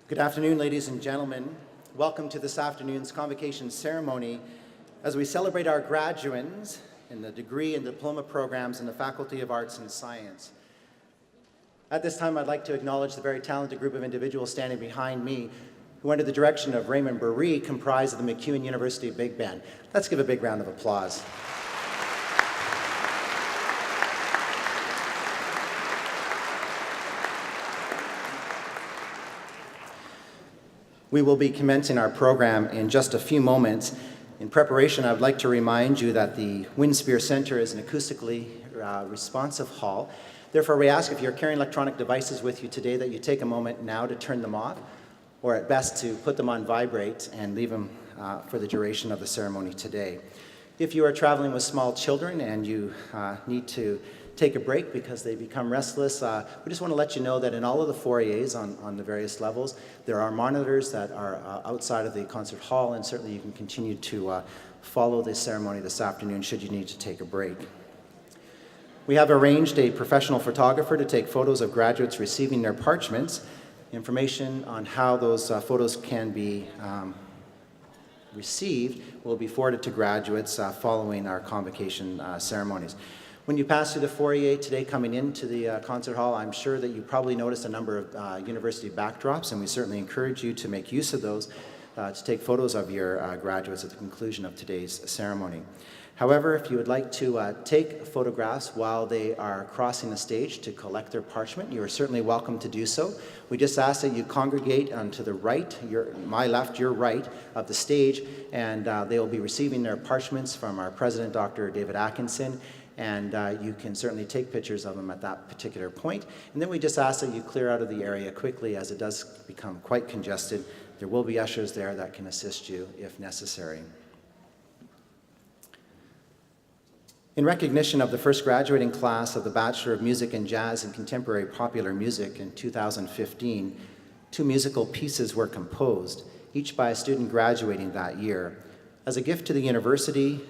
Good afternoon, ladies and gentlemen. Welcome to this afternoon's Convocation ceremony as we celebrate our graduates in the degree and diploma programs in the Faculty of Arts and Science. At this time, I'd like to acknowledge the very talented group of individuals standing behind me who, under the direction of Raymond Buree, comprise the MacEwan University Big Band. Let's give a big round of applause. We will be commencing our program in just a few moments. In preparation, I would like to remind you that the Winspear Center is an acoustically responsive hall. Therefore, we ask if you're carrying electronic devices with you today that you take a moment now to turn them off, or at best to put them on vibrate and leave them for the duration of the ceremony today. If you are traveling with small children and you need to take a break because they become restless, we just want to let you know that in all of the foyers on the various levels, there are monitors that are outside of the concert hall, and certainly you can continue to follow the ceremony this afternoon should you need to take a break. We have arranged a professional photographer to take photos of graduates receiving their parchments. Information on how those photos can be received will be forwarded to graduates following our convocation ceremonies. When you pass through the foyer today coming into the concert hall, I'm sure that you probably noticed a number of university backdrops, and we certainly encourage you to make use of those to take photos of your graduates at the conclusion of today's ceremony. However, if you would like to take photographs while they are crossing the stage to collect their parchment, you are certainly welcome to do so. We just ask that you congregate to the right, my left, your right, of the stage, and they will be receiving their parchments from our president, Dr. David Atkinson, and you can certainly take pictures of them at that particular point. And then we just ask that you clear out of the area quickly as it does become quite congested. There will be ushers there that can assist you if necessary. In recognition of the first graduating class of the Bachelor of Music in Jazz and Contemporary Popular Music in 2015, 2 musical pieces were composed, each by a student graduating that year, as a gift to the university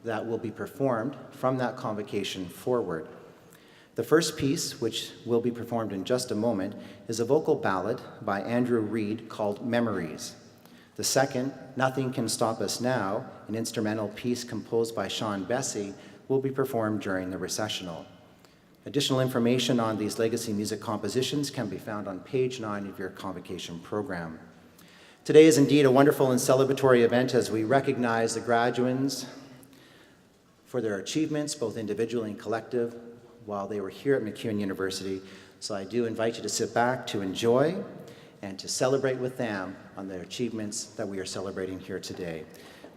that will be performed from that convocation forward. The first piece, which will be performed in just a moment, is a vocal ballad by Andrew Reed called Memories. The second, Nothing Can Stop Us Now, an instrumental piece composed by Sean Bessie, will be performed during the recessional. Additional information on these legacy music compositions can be found on page 9 of your convocation program. Today is indeed a wonderful and celebratory event as we recognize the graduates for their achievements, both individual and collective, while they were here at MacEwan University. So I do invite you to sit back, to enjoy, and to celebrate with them on their achievements that we are celebrating here today.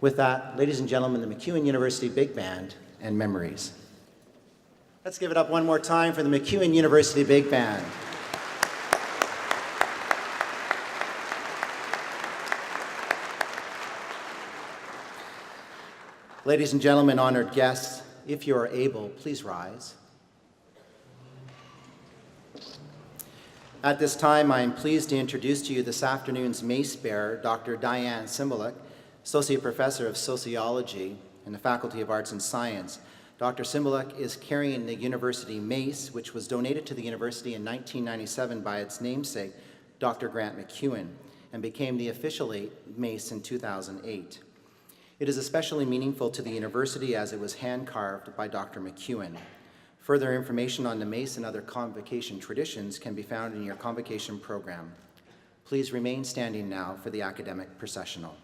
With that, ladies and gentlemen, the MacEwan University Big Band and Memories. Let's give it up one more time for the MacEwan University Big Band. Ladies and gentlemen, honored guests, if you are able, please rise. At this time, I am pleased to introduce to you this afternoon's mace bearer, Dr. Diane Cymbaluk, Associate Professor of Sociology in the Faculty of Arts and Science. Dr. Cymbaluk is carrying the university mace, which was donated to the university in 1997 by its namesake, Dr. Grant MacEwan, and became the official mace in 2008. It is especially meaningful to the university as it was hand-carved by Dr. MacEwan. Further information on the mace and other convocation traditions can be found in your convocation program. Please remain standing now for the academic processional.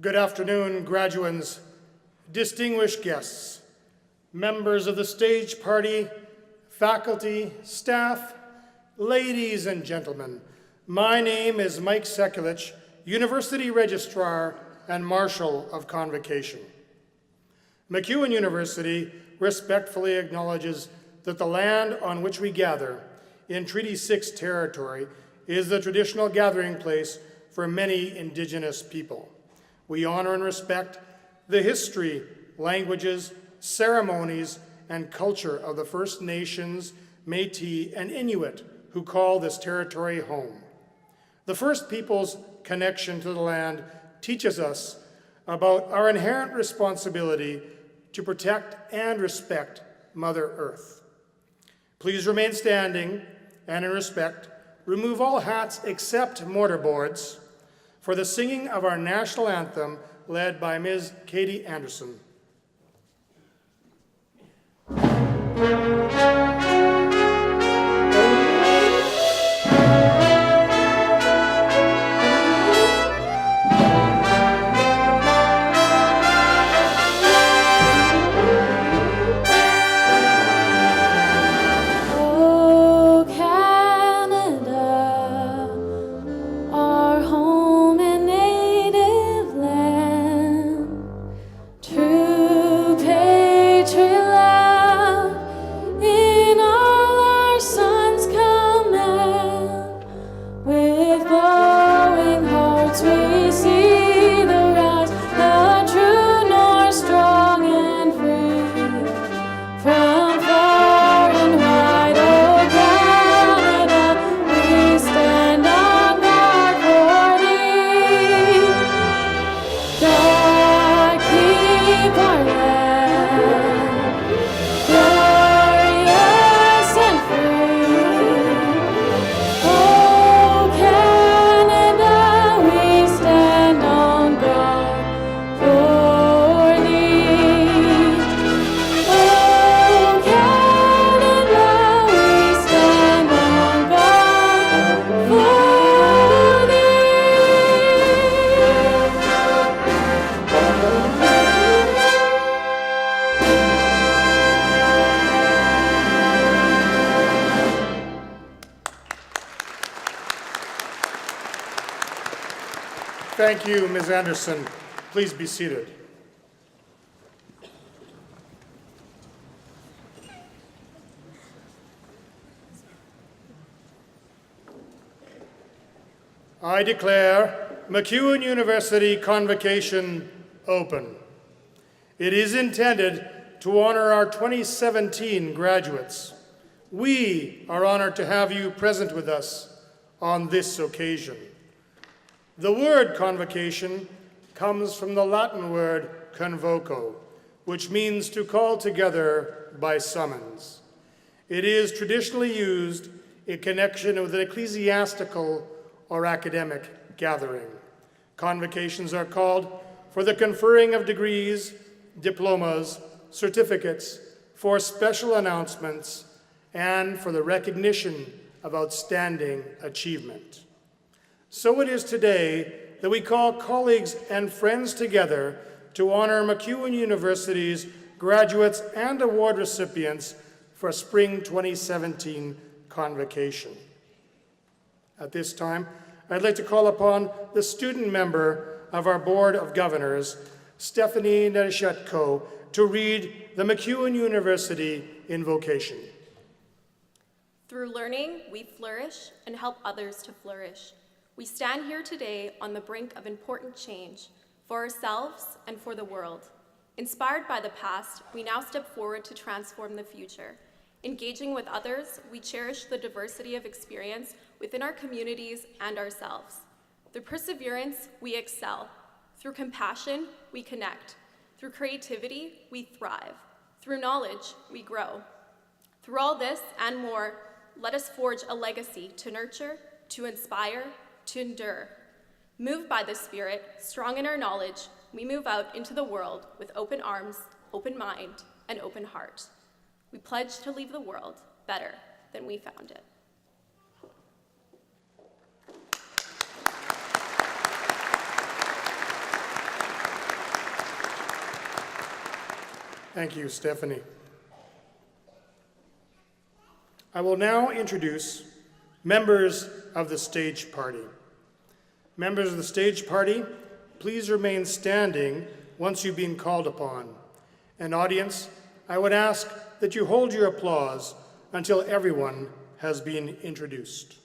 Good afternoon, graduands, distinguished guests, members of the stage party, faculty, staff, ladies and gentlemen. My name is Mike Sekulich, University Registrar and Marshal of Convocation. MacEwan University respectfully acknowledges that the land on which we gather in Treaty 6 territory is the traditional gathering place for many Indigenous people. We honor and respect the history, languages, ceremonies, and culture of the First Nations, Métis, and Inuit who call this territory home. The First Peoples' connection to the land teaches us about our inherent responsibility to protect and respect Mother Earth. Please remain standing and in respect, remove all hats except mortarboards for the singing of our national anthem led by Ms. Katie Anderson. Thank you, Ms. Anderson. Please be seated. I declare MacEwan University Convocation open. It is intended to honor our 2017 graduates. We are honored to have you present with us on this occasion. The word convocation comes from the Latin word convoco, which means to call together by summons. It is traditionally used in connection with an ecclesiastical or academic gathering. Convocations are called for the conferring of degrees, diplomas, certificates, for special announcements, and for the recognition of outstanding achievement. So it is today that we call colleagues and friends together to honor MacEwan University's graduates and award recipients for Spring 2017 Convocation. At this time, I'd like to call upon the student member of our Board of Governors, Stephanie Nedeshetko, to read the MacEwan University Invocation. Through learning, we flourish and help others to flourish. We stand here today on the brink of important change for ourselves and for the world. Inspired by the past, we now step forward to transform the future. Engaging with others, we cherish the diversity of experience within our communities and ourselves. Through perseverance, we excel. Through compassion, we connect. Through creativity, we thrive. Through knowledge, we grow. Through all this and more, let us forge a legacy to nurture, to inspire, to endure. Moved by the Spirit, strong in our knowledge, we move out into the world with open arms, open mind, and open heart. We pledge to leave the world better than we found it. Thank you, Stephanie. I will now introduce members of the stage party. Members of the stage party, please remain standing once you've been called upon. And audience, I would ask that you hold your applause until everyone has been introduced.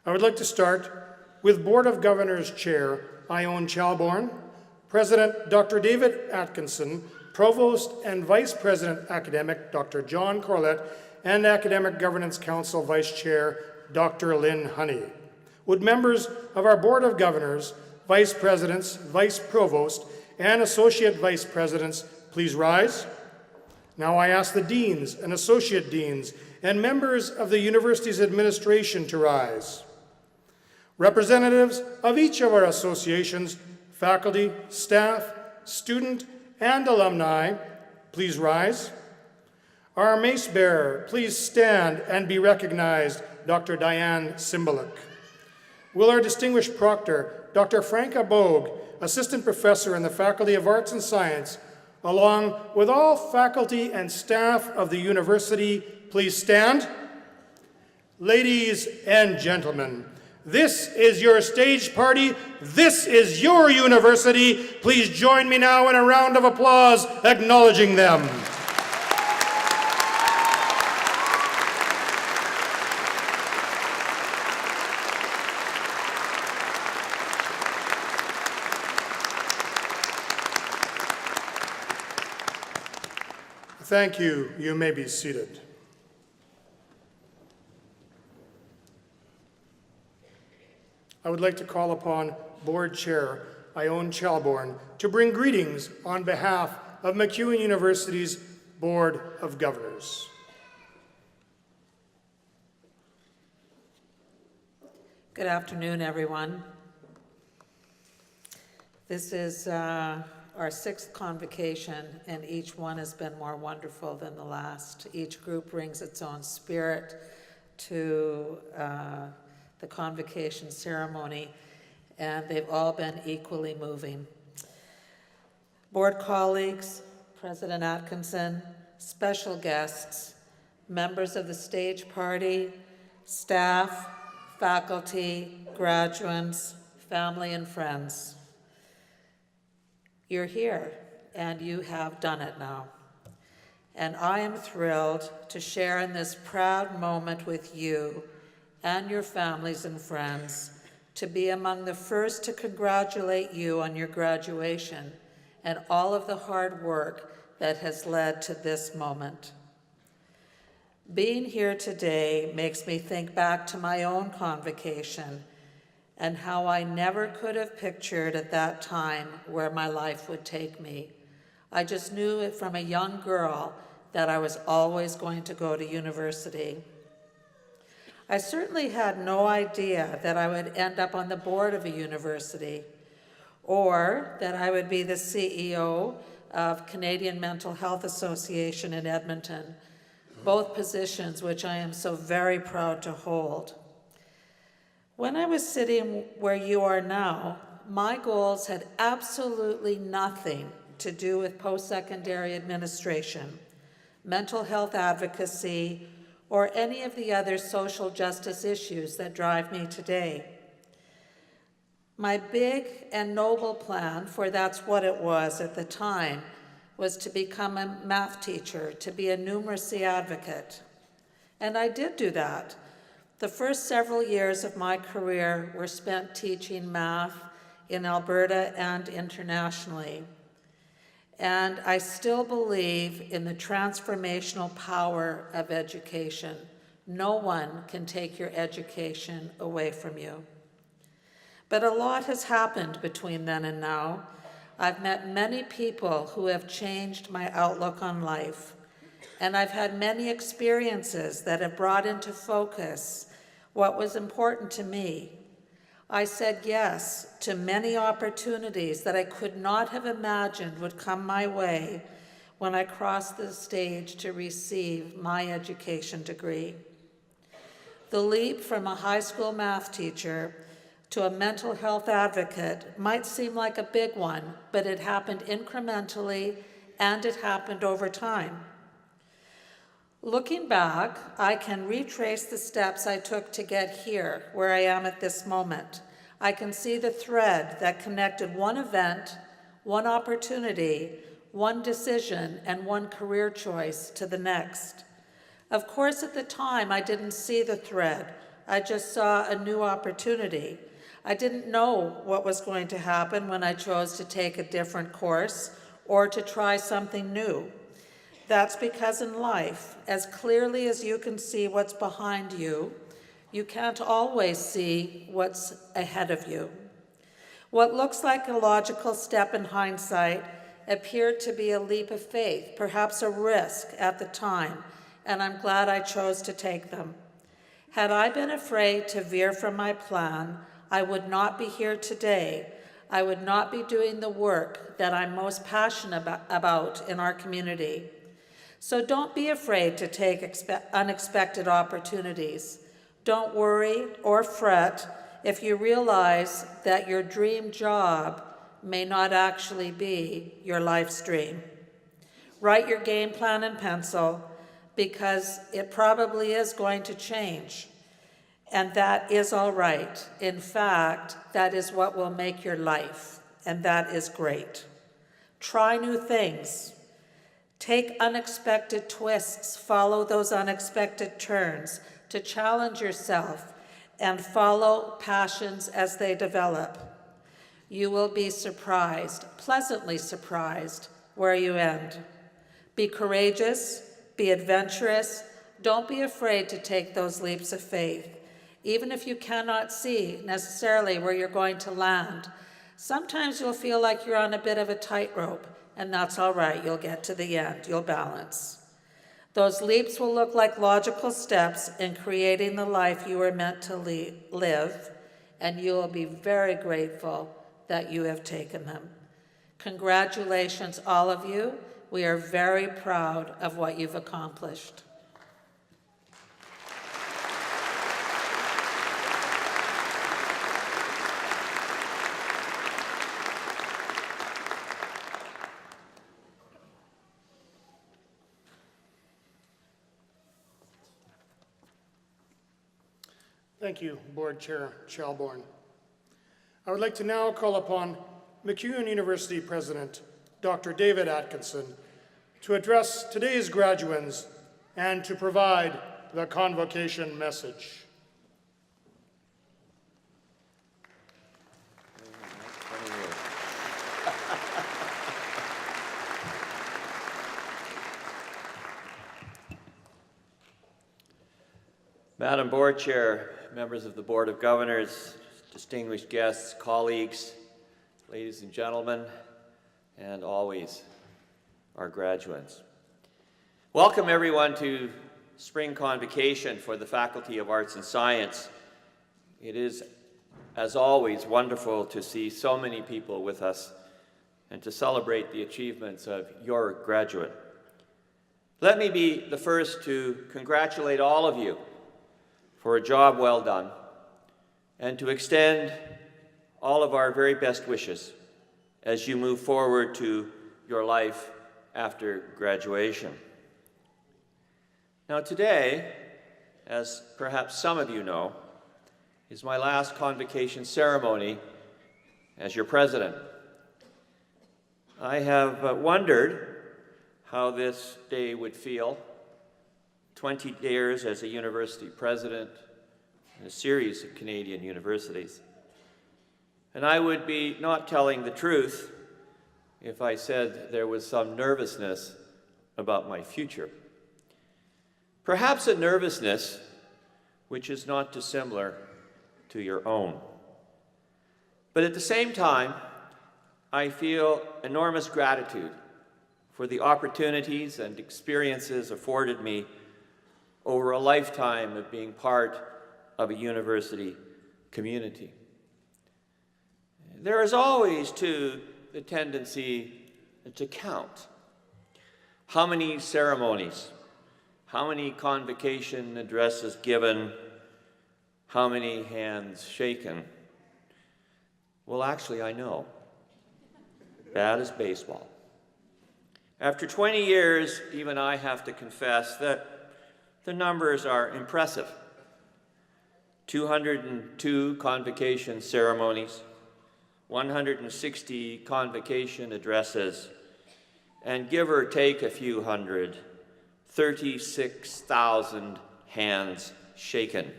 I would like to start with Board of Governors Chair Ione Chalborn, President Dr. David Atkinson, Provost and Vice President Academic Dr. John Corlett, and Academic Governance Council Vice Chair Dr. Lynn Honey. Would members of our Board of Governors, Vice Presidents, Vice Provost, and Associate Vice Presidents please rise? Now I ask the Deans and Associate Deans and members of the university's administration to rise. Representatives of each of our associations, faculty, staff, student, and alumni, please rise. Our mace bearer, please stand and be recognized, Dr. Diane Cymbaluk. Will our distinguished proctor, Dr. Franca Bogue, Assistant Professor in the Faculty of Arts and Science, along with all faculty and staff of the university, please stand. Ladies and gentlemen, this is your stage party. This is your university. Please join me now in a round of applause acknowledging them. Thank you. You may be seated. I would like to call upon Board Chair Ione Chalborn to bring greetings on behalf of MacEwan University's Board of Governors. Good afternoon, everyone. This is our sixth convocation, and each one has been more wonderful than the last. Each group brings its own spirit to the convocation ceremony, and they've all been equally moving. Board colleagues, President Atkinson, special guests, members of the stage party, staff, faculty, graduates, family, and friends. You're here, and you have done it now. And I am thrilled to share in this proud moment with you and your families and friends, to be among the first to congratulate you on your graduation and all of the hard work that has led to this moment. Being here today makes me think back to my own convocation and how I never could have pictured at that time where my life would take me. I just knew it from a young girl that I was always going to go to university. I certainly had no idea that I would end up on the board of a university, or that I would be the CEO of Canadian Mental Health Association in Edmonton, both positions which I am so very proud to hold. When I was sitting where you are now, my goals had absolutely nothing to do with post-secondary administration, mental health advocacy, or any of the other social justice issues that drive me today. My big and noble plan, for that's what it was at the time, was to become a math teacher, to be a numeracy advocate. And I did do that. The first several years of my career were spent teaching math in Alberta and internationally. And I still believe in the transformational power of education. No one can take your education away from you. But a lot has happened between then and now. I've met many people who have changed my outlook on life, and I've had many experiences that have brought into focus what was important to me. I said yes to many opportunities that I could not have imagined would come my way when I crossed the stage to receive my education degree. The leap from a high school math teacher to a mental health advocate might seem like a big one, but it happened incrementally and it happened over time. Looking back, I can retrace the steps I took to get here, where I am at this moment. I can see the thread that connected one event, one opportunity, one decision, and one career choice to the next. Of course, at the time, I didn't see the thread. I just saw a new opportunity. I didn't know what was going to happen when I chose to take a different course or to try something new. That's because in life, as clearly as you can see what's behind you, you can't always see what's ahead of you. What looks like a logical step in hindsight appeared to be a leap of faith, perhaps a risk at the time, and I'm glad I chose to take them. Had I been afraid to veer from my plan, I would not be here today. I would not be doing the work that I'm most passionate about in our community. So don't be afraid to take unexpected opportunities. Don't worry or fret if you realize that your dream job may not actually be your life's dream. Write your game plan in pencil because it probably is going to change. And that is all right. In fact, that is what will make your life, and that is great. Try new things. Take unexpected twists, follow those unexpected turns to challenge yourself and follow passions as they develop. You will be surprised, pleasantly surprised, where you end. Be courageous, be adventurous. Don't be afraid to take those leaps of faith, even if you cannot see necessarily where you're going to land. Sometimes you'll feel like you're on a bit of a tightrope, and that's all right. You'll get to the end. You'll balance. Those leaps will look like logical steps in creating the life you were meant to live, and you will be very grateful that you have taken them. Congratulations, all of you. We are very proud of what you've accomplished. Thank you, Board Chair Chalborn. I would like to now call upon MacEwan University President, Dr. David Atkinson, to address today's graduands and to provide the Convocation message. Madam Board Chair, members of the Board of Governors, distinguished guests, colleagues, ladies and gentlemen, and always our graduates. Welcome everyone to Spring Convocation for the Faculty of Arts and Science. It is, as always, wonderful to see so many people with us and to celebrate the achievements of your graduate. Let me be the first to congratulate all of you for a job well done, and to extend all of our very best wishes as you move forward to your life after graduation. Now today, as perhaps some of you know, is my last convocation ceremony as your president. I have wondered how this day would feel 20 years as a university president in a series of Canadian universities. And I would be not telling the truth if I said there was some nervousness about my future. Perhaps a nervousness which is not dissimilar to your own. But at the same time, I feel enormous gratitude for the opportunities and experiences afforded me over a lifetime of being part of a university community. There is always, too, the tendency to count. How many ceremonies, how many convocation addresses given, how many hands shaken? Well, actually, I know. Bad as baseball. After 20 years, even I have to confess that the numbers are impressive. 202 convocation ceremonies, 160 convocation addresses, and give or take a few hundred, 36,000 hands shaken.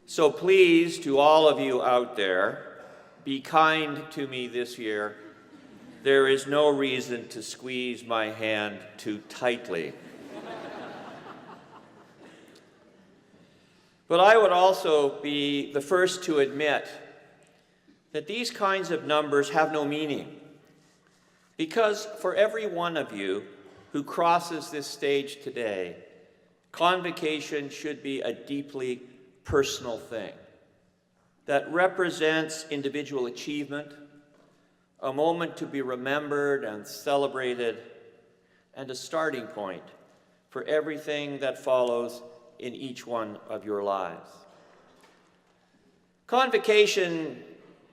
So please, to all of you out there, be kind to me this year. There is no reason to squeeze my hand too tightly. But I would also be the first to admit that these kinds of numbers have no meaning, because for every one of you who crosses this stage today, convocation should be a deeply personal thing that represents individual achievement, a moment to be remembered and celebrated, and a starting point for everything that follows in each one of your lives. Convocation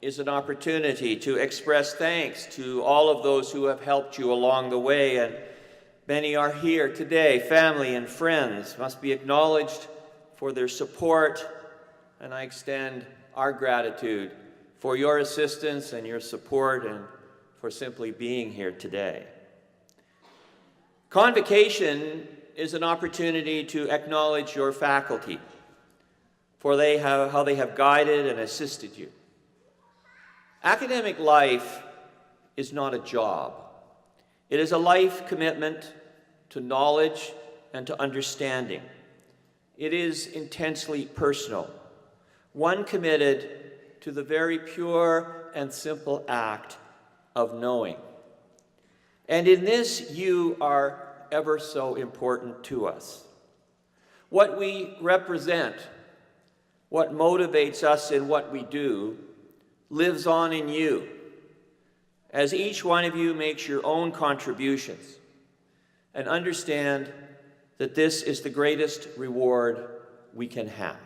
is an opportunity to express thanks to all of those who have helped you along the way, and many are here today. Family and friends must be acknowledged for their support, and I extend our gratitude for your assistance and your support and for simply being here today. Convocation is an opportunity to acknowledge your faculty for how they have guided and assisted you. Academic life is not a job. It is a life commitment to knowledge and to understanding. It is intensely personal, one committed to the very pure and simple act of knowing. And in this, you are ever so important to us. What we represent, what motivates us in what we do, lives on in you, as each one of you makes your own contributions, and understand that this is the greatest reward we can have.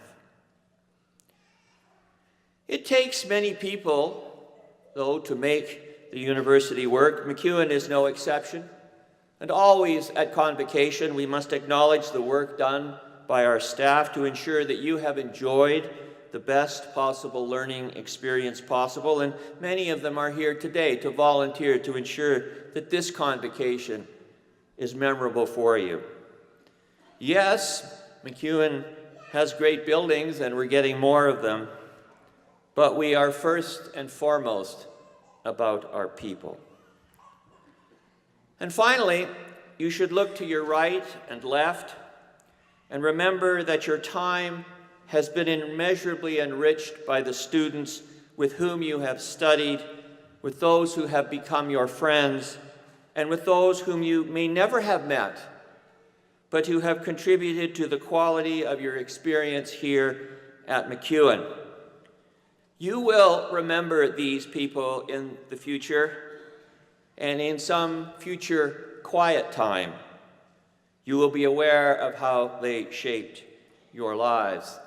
It takes many people, though, to make the university work. MacEwan is no exception. And always at Convocation, we must acknowledge the work done by our staff to ensure that you have enjoyed the best possible learning experience possible. And many of them are here today to volunteer to ensure that this Convocation is memorable for you. Yes, MacEwan has great buildings, and we're getting more of them, but we are first and foremost about our people. And finally, you should look to your right and left and remember that your time has been immeasurably enriched by the students with whom you have studied, with those who have become your friends, and with those whom you may never have met, but who have contributed to the quality of your experience here at MacEwan. You will remember these people in the future, and in some future quiet time, you will be aware of how they shaped your lives.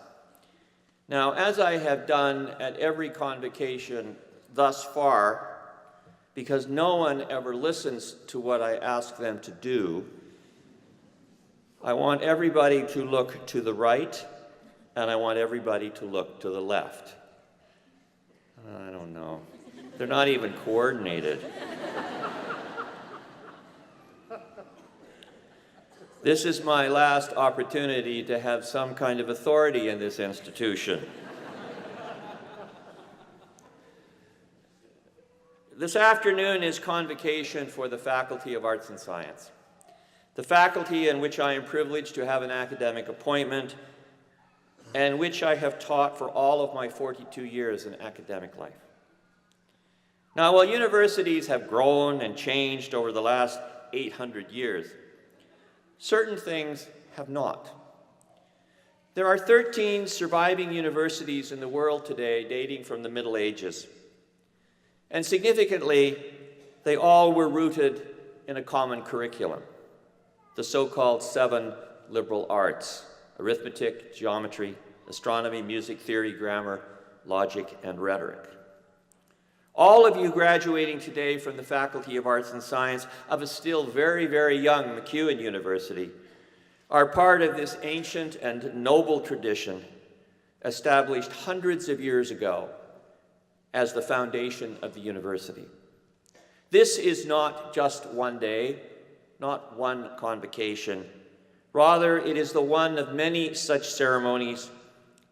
Now, as I have done at every convocation thus far, because no one ever listens to what I ask them to do, I want everybody to look to the right, and I want everybody to look to the left. I don't know. They're not even coordinated. This is my last opportunity to have some kind of authority in this institution. This afternoon is Convocation for the Faculty of Arts and Science, the faculty in which I am privileged to have an academic appointment and which I have taught for all of my 42 years in academic life. Now, while universities have grown and changed over the last 800 years, certain things have not. There are 13 surviving universities in the world today dating from the Middle Ages. And significantly, they all were rooted in a common curriculum, the so-called 7 liberal arts: arithmetic, geometry, astronomy, music, theory, grammar, logic, and rhetoric. All of you graduating today from the Faculty of Arts and Science of a still very, very young MacEwan University are part of this ancient and noble tradition established hundreds of years ago as the foundation of the university. This is not just one day, not one convocation. Rather, it is the one of many such ceremonies,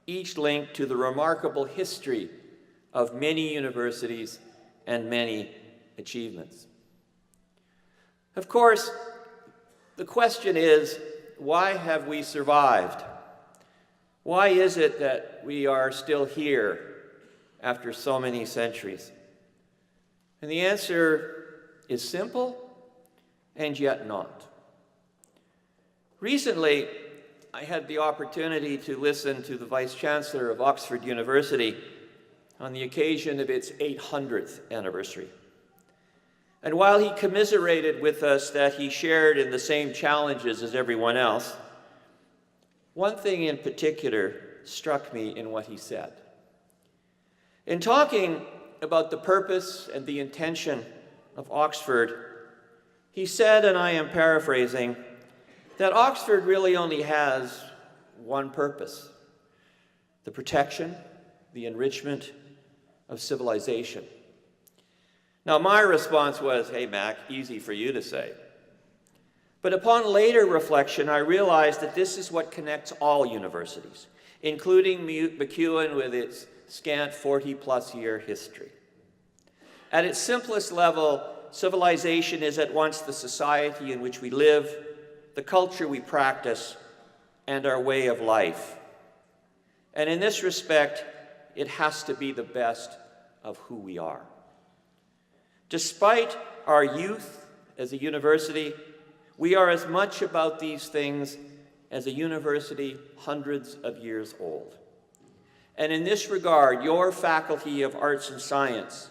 each linked to the remarkable history of many universities and many achievements. Of course, the question is, why have we survived? Why is it that we are still here after so many centuries? And the answer is simple and yet not. Recently, I had the opportunity to listen to the Vice Chancellor of Oxford University on the occasion of its 800th anniversary. And while he commiserated with us that he shared in the same challenges as everyone else, one thing in particular struck me in what he said. In talking about the purpose and the intention of Oxford, he said, and I am paraphrasing, that Oxford really only has one purpose: the protection, the enrichment of civilization. Now, my response was, hey, Mac, easy for you to say. But upon later reflection, I realized that this is what connects all universities, including MacEwan with its scant 40-plus year history. At its simplest level, civilization is at once the society in which we live, the culture we practice, and our way of life. And in this respect, it has to be the best of who we are. Despite our youth as a university, we are as much about these things as a university hundreds of years old. And in this regard, your Faculty of Arts and Science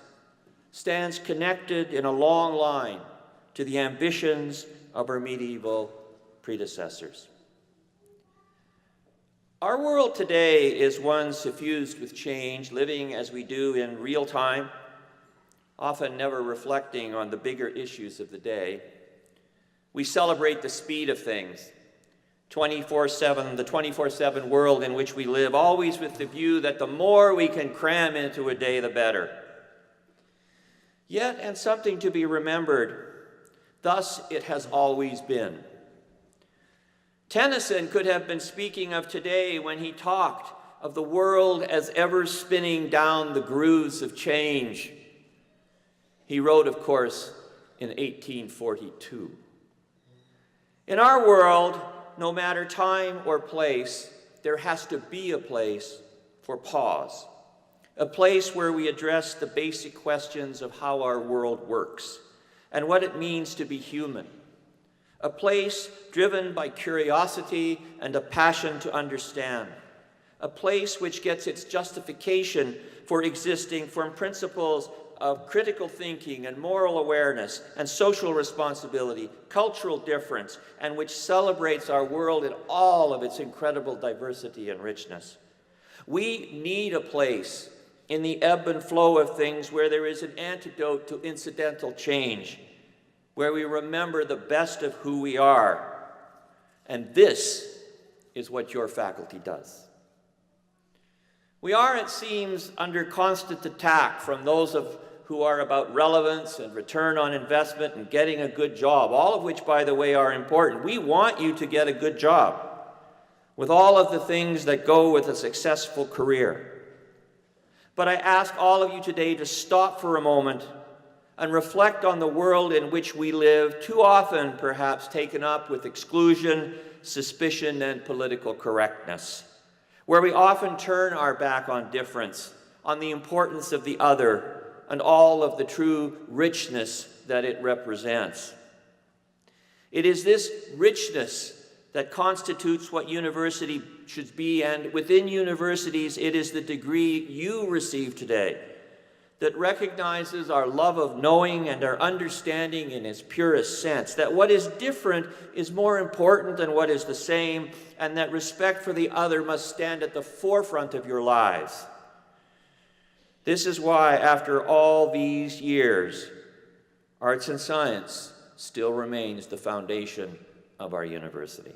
stands connected in a long line to the ambitions of our medieval predecessors. Our world today is one suffused with change, living as we do in real time, often never reflecting on the bigger issues of the day. We celebrate the speed of things, 24/7, the 24/7 world in which we live, always with the view that the more we can cram into a day, the better. Yet, and something to be remembered, thus it has always been. Tennyson could have been speaking of today when he talked of the world as ever spinning down the grooves of change. He wrote, of course, in 1842. In our world, no matter time or place, there has to be a place for pause, a place where we address the basic questions of how our world works and what it means to be human, a place driven by curiosity and a passion to understand, a place which gets its justification for existing from principles of critical thinking and moral awareness and social responsibility, cultural difference, and which celebrates our world in all of its incredible diversity and richness. We need a place in the ebb and flow of things where there is an antidote to incidental change, where we remember the best of who we are. And this is what your faculty does. We are, it seems, under constant attack from those who are about relevance and return on investment and getting a good job, all of which, by the way, are important. We want you to get a good job with all of the things that go with a successful career. But I ask all of you today to stop for a moment and reflect on the world in which we live, too often perhaps taken up with exclusion, suspicion, and political correctness, where we often turn our back on difference, on the importance of the other, and all of the true richness that it represents. It is this richness that constitutes what university should be, and within universities, it is the degree you receive today that recognizes our love of knowing and our understanding in its purest sense, that what is different is more important than what is the same, and that respect for the other must stand at the forefront of your lives. This is why, after all these years, arts and science still remains the foundation of our university.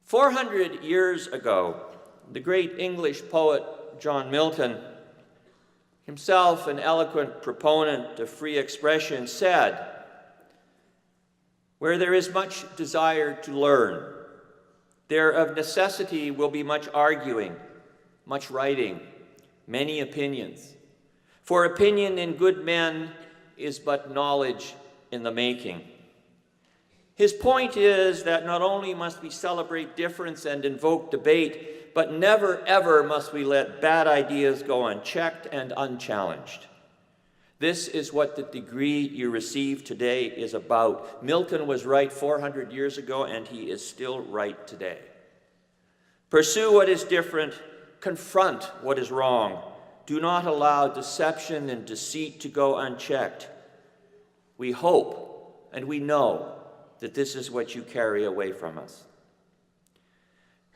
400 years ago, the great English poet John Milton, himself an eloquent proponent of free expression, said, "Where there is much desire to learn, there of necessity will be much arguing, much writing, many opinions. For opinion in good men is but knowledge in the making." His point is that not only must we celebrate difference and invoke debate, but never ever must we let bad ideas go unchecked and unchallenged. This is what the degree you receive today is about. Milton was right 400 years ago, and he is still right today. Pursue what is different, confront what is wrong. Do not allow deception and deceit to go unchecked. We hope and we know that this is what you carry away from us.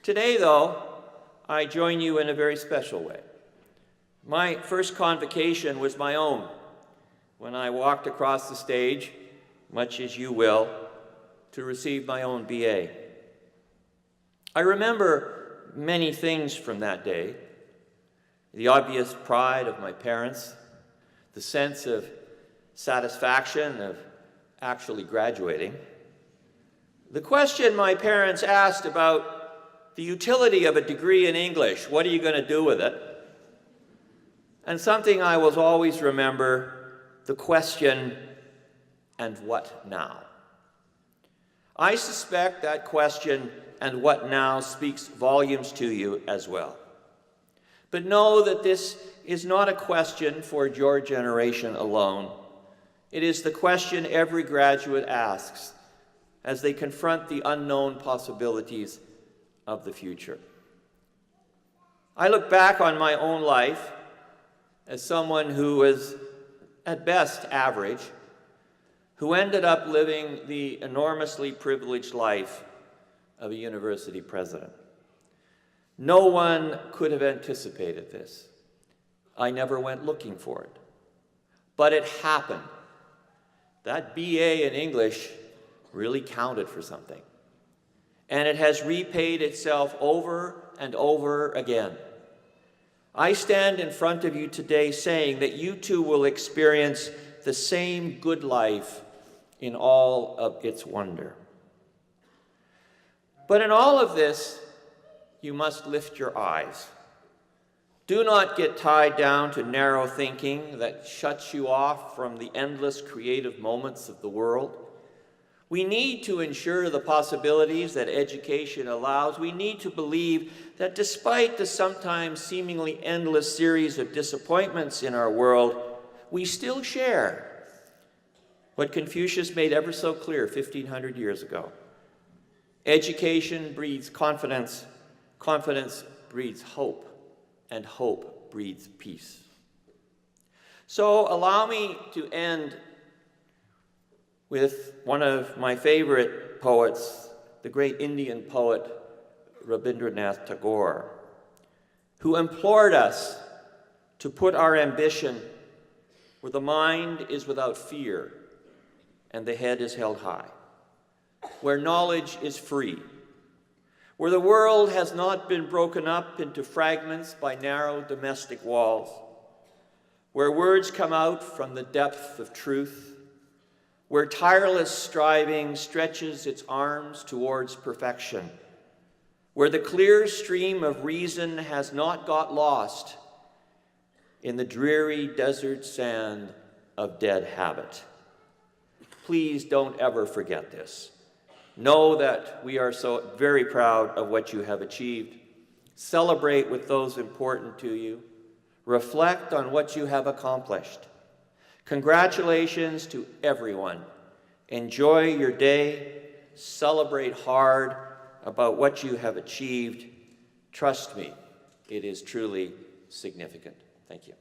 Today, though, I join you in a very special way. My first convocation was my own, when I walked across the stage, much as you will, to receive my own BA. I remember many things from that day: the obvious pride of my parents, the sense of satisfaction of actually graduating, the question my parents asked about the utility of a degree in English, what are you going to do with it? And something I will always remember, the question, and what now? I suspect that question, and what now, speaks volumes to you as well. But know that this is not a question for your generation alone. It is the question every graduate asks as they confront the unknown possibilities of the future. I look back on my own life as someone who was at best average, who ended up living the enormously privileged life of a university president. No one could have anticipated this. I never went looking for it. But it happened. That BA in English really counted for something. And it has repaid itself over and over again. I stand in front of you today saying that you too will experience the same good life in all of its wonder. But in all of this, you must lift your eyes. Do not get tied down to narrow thinking that shuts you off from the endless creative moments of the world. We need to ensure the possibilities that education allows. We need to believe that despite the sometimes seemingly endless series of disappointments in our world, we still share what Confucius made ever so clear 1,500 years ago. Education breeds confidence, confidence breeds hope, and hope breeds peace. So allow me to end with one of my favorite poets, the great Indian poet Rabindranath Tagore, who implored us to put our ambition where the mind is without fear and the head is held high, where knowledge is free, where the world has not been broken up into fragments by narrow domestic walls, where words come out from the depth of truth, where tireless striving stretches its arms towards perfection, where the clear stream of reason has not got lost in the dreary desert sand of dead habit. Please don't ever forget this. Know that we are so very proud of what you have achieved. Celebrate with those important to you. Reflect on what you have accomplished. Congratulations to everyone. Enjoy your day. Celebrate hard about what you have achieved. Trust me, it is truly significant. Thank you.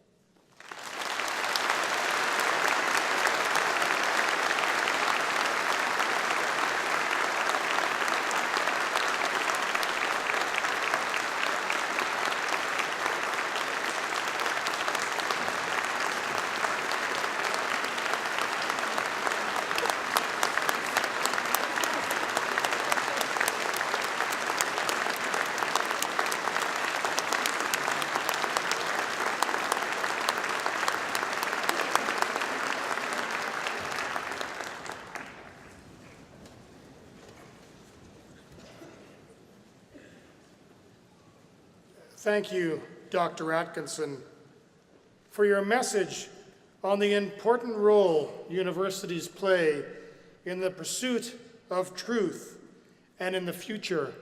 Thank you, Dr. Atkinson, for your message on the important role universities play in the pursuit of truth and in the future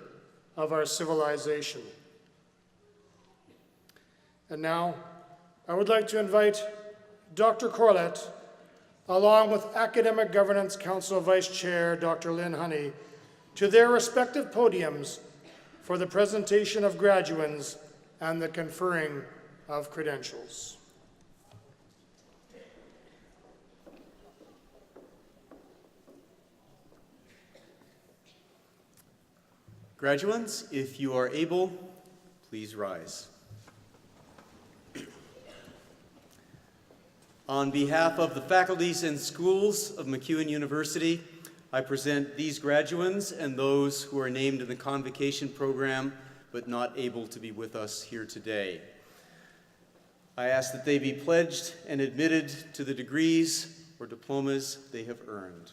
of our civilization. And now, I would like to invite Dr. Corlett, along with Academic Governance Council Vice Chair Dr. Lynn Honey, to their respective podiums for the presentation of graduands and the conferring of credentials. Graduands, if you are able, please rise. On behalf of the faculties and schools of MacEwan University, I present these graduands and those who are named in the Convocation program but not able to be with us here today. I ask that they be pledged and admitted to the degrees or diplomas they have earned.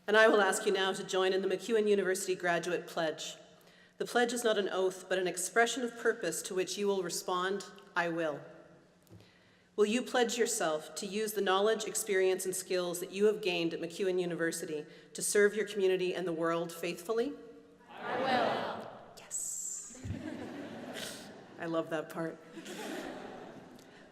And I will ask you now to join in the MacEwan University Graduate Pledge. The pledge is not an oath, but an expression of purpose to which you will respond, I will. Will you pledge yourself to use the knowledge, experience, and skills that you have gained at MacEwan University to serve your community and the world faithfully? I will. Yes. I love that part.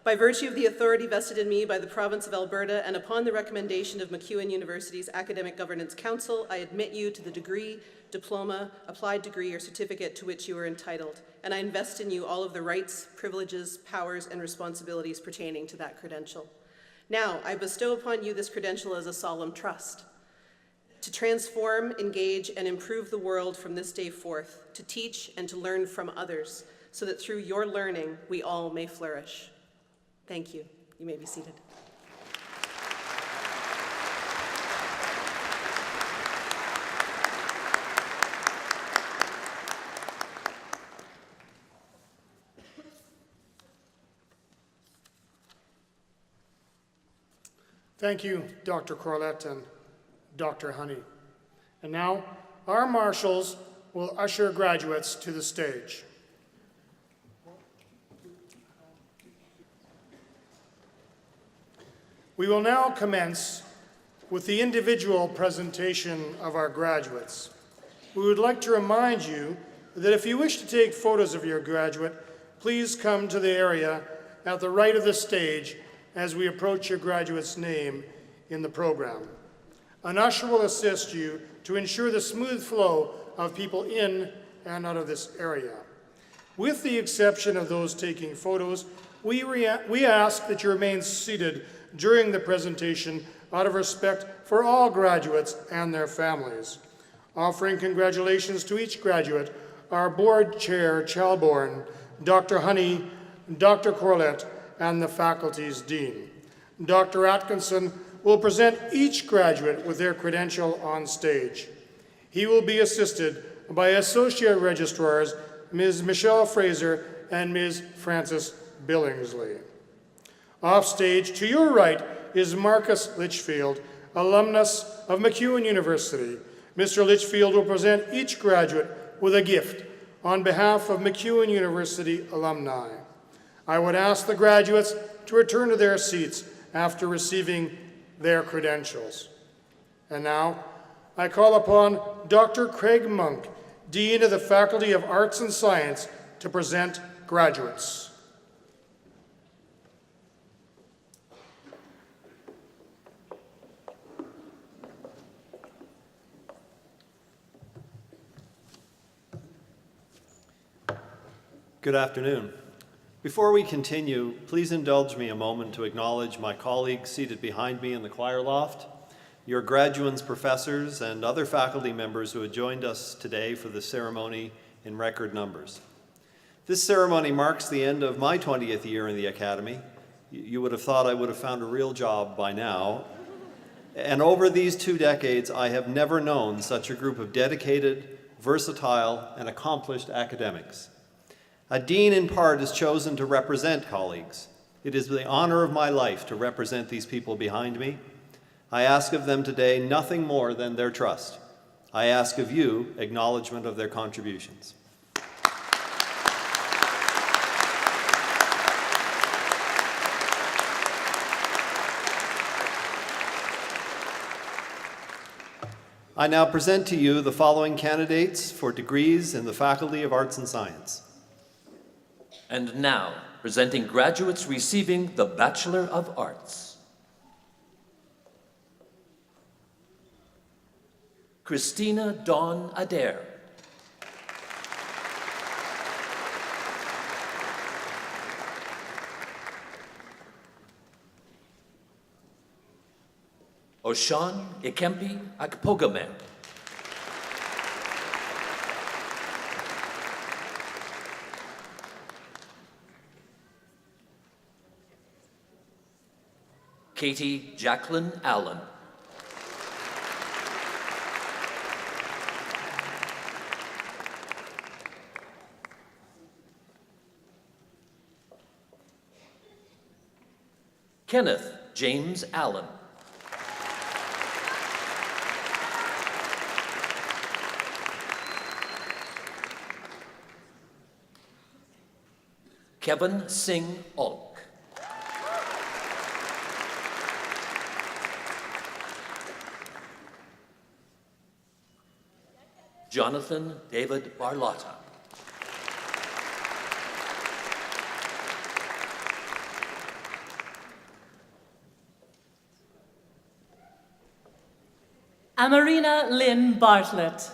By virtue of the authority vested in me by the province of Alberta and upon the recommendation of MacEwan University's Academic Governance Council, I admit you to the degree, diploma, applied degree, or certificate to which you are entitled, and I invest in you all of the rights, privileges, powers, and responsibilities pertaining to that credential. Now, I bestow upon you this credential as a solemn trust, to transform, engage, and improve the world from this day forth, to teach and to learn from others, so that through your learning, we all may flourish. Thank you. You may be seated. Thank you, Dr. Corlett and Dr. Honey. And now, our marshals will usher graduates to the stage. We will now commence with the individual presentation of our graduates. We would like to remind you that if you wish to take photos of your graduate, please come to the area at the right of the stage as we approach your graduate's name in the program. An usher will assist you to ensure the smooth flow of people in and out of this area. With the exception of those taking photos, we ask that you remain seated during the presentation out of respect for all graduates and their families. Offering congratulations to each graduate, our board chair, Chalborn, Dr. Honey, Dr. Corlett, and the faculty's dean. Dr. Atkinson will present each graduate with their credential on stage. He will be assisted by Associate Registrars, Ms. Michelle Fraser and Ms. Frances Billingsley. Off stage, to your right, is Marcus Litchfield, alumnus of MacEwan University. Mr. Litchfield will present each graduate with a gift on behalf of MacEwan University alumni. I would ask the graduates to return to their seats after receiving their credentials. And now, I call upon Dr. Craig Monk, Dean of the Faculty of Arts and Science, to present graduates. Good afternoon. Before we continue, please indulge me a moment to acknowledge my colleagues seated behind me in the choir loft, your graduands, professors, and other faculty members who have joined us today for the ceremony in record numbers. This ceremony marks the end of my 20th year in the Academy. You would have thought I would have found a real job by now. And over these 2 decades, I have never known such a group of dedicated, versatile, and accomplished academics. A dean, in part, is chosen to represent colleagues. It is the honor of my life to represent these people behind me. I ask of them today nothing more than their trust. I ask of you acknowledgement of their contributions. I now present to you the following candidates for degrees in the Faculty of Arts and Science. And now, presenting graduates receiving the Bachelor of Arts. Christina Dawn Adair. Oshan Ikempi Akpogame. Katie Jacqueline Allen. Kenneth James Allen. Kevin Singh Olk. Jonathan David Barlotta. Amarina Lynn Bartlett.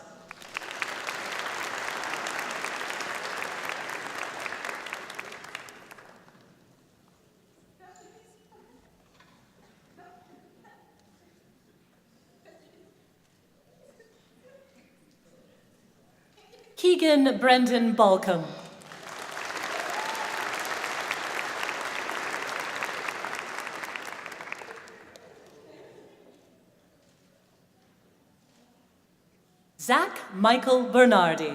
Keegan Brendan Balcom. Zach Michael Bernardi.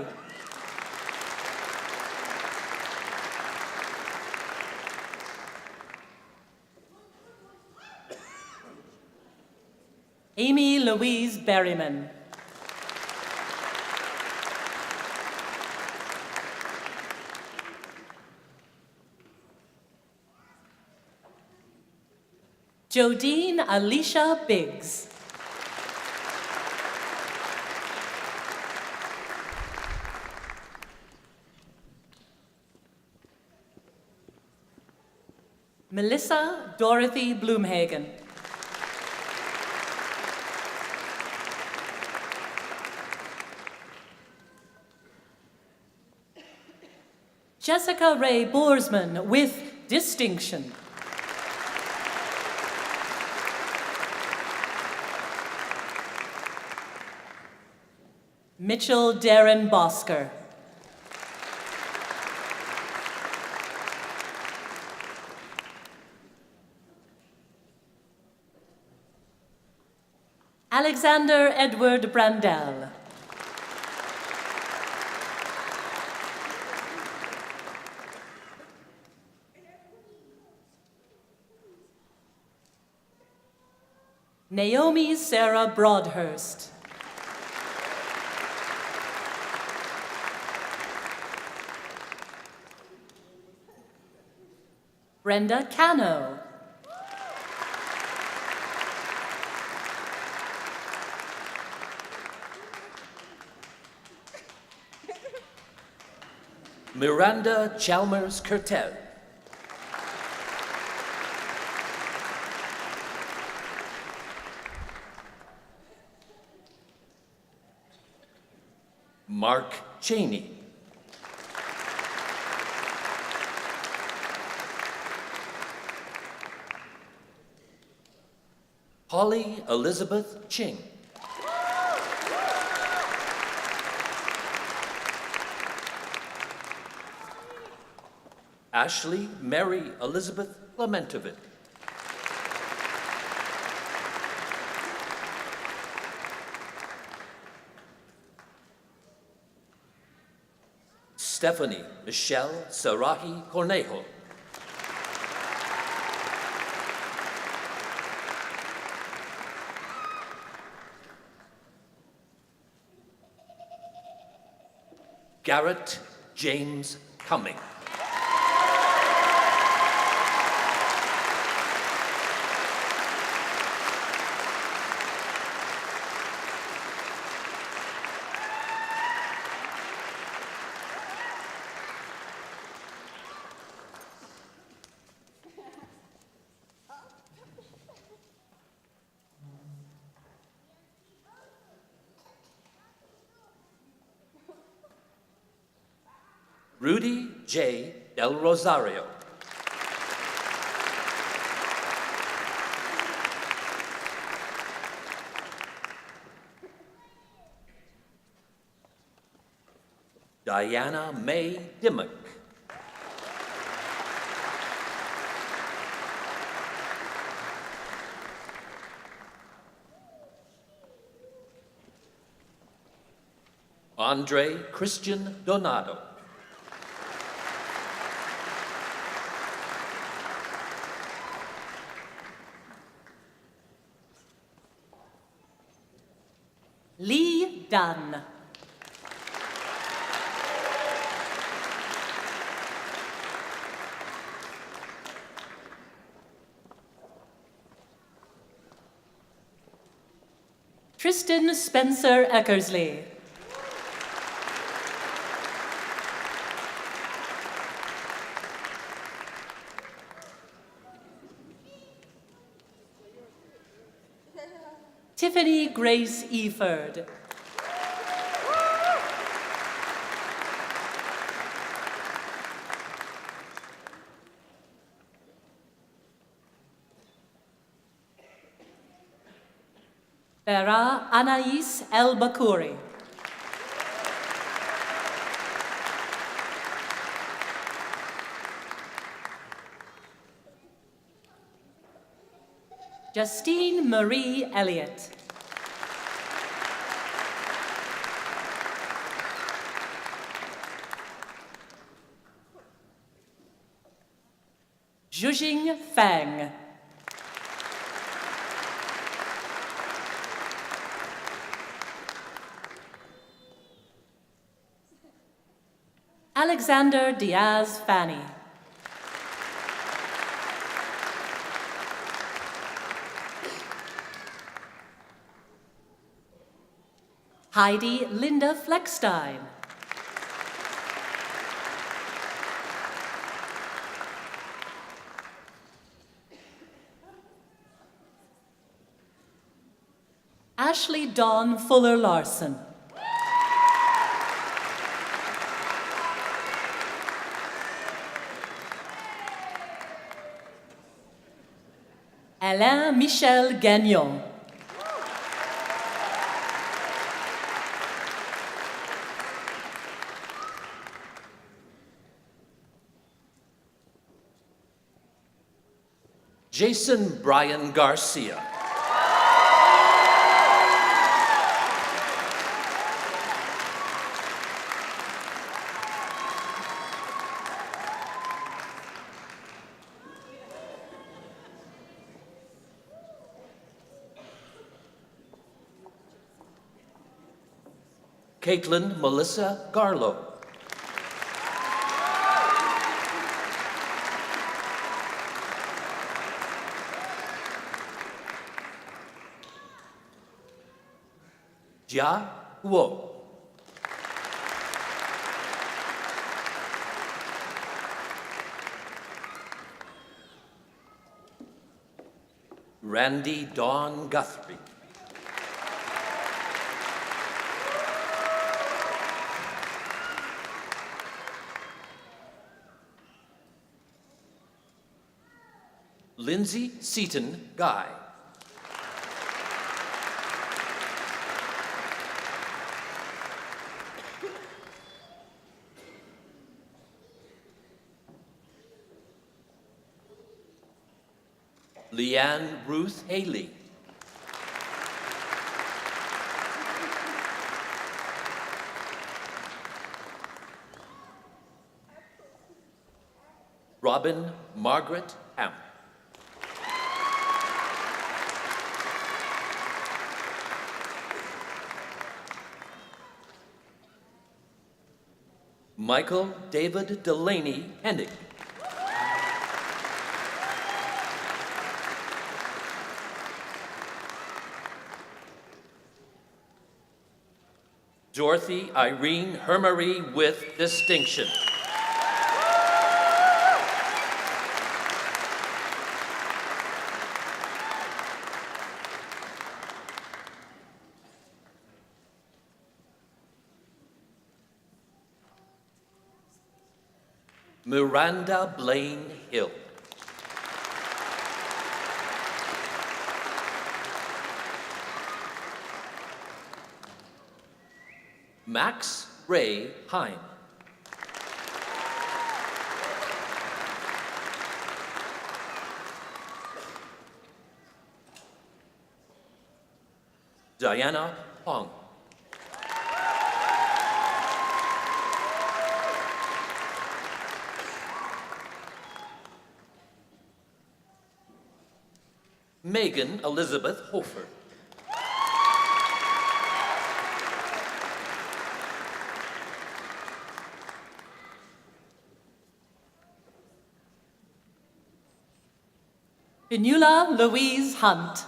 Amy Louise Berryman. Jodine Alicia Biggs. Melissa Dorothy Bloomhagen. Jessica Ray Boersman with distinction. Mitchell Darren Bosker. Alexander Edward Brandel. Naomi Sarah Broadhurst. Brenda Cano. Miranda Chalmers Curtel. Mark Cheney. Holly Elizabeth Ching. Ashley Mary Elizabeth Clementovic. Stephanie Michelle Sarahi Cornejo. Garrett James Cumming. Rudy J. Del Rosario. Diana May Dimmock. Andre Christian Donato. Lee Dunn. Tristan Spencer Eckersley. Tiffany Grace Eford. Farah Anais El Bakouri. Justine Marie Elliott. Zhujing Fang. Alexander Diaz Fanny. Heidi Linda Fleckstein. Ashley Dawn Fuller Larson. Alain Michel Gagnon. Jason Brian Garcia. Caitlin Melissa Garlow. Jia Guo. Randy Dawn Guthrie. Lindsay Seaton Guy. Leanne Ruth Haley. Robin Margaret Hamp. Michael David Delaney Hennig. Dorothy Irene Hermery with distinction. Miranda Blaine Hill. Max Ray Hine. Diana Hong. Megan Elizabeth Hofer. Inula Louise Hunt.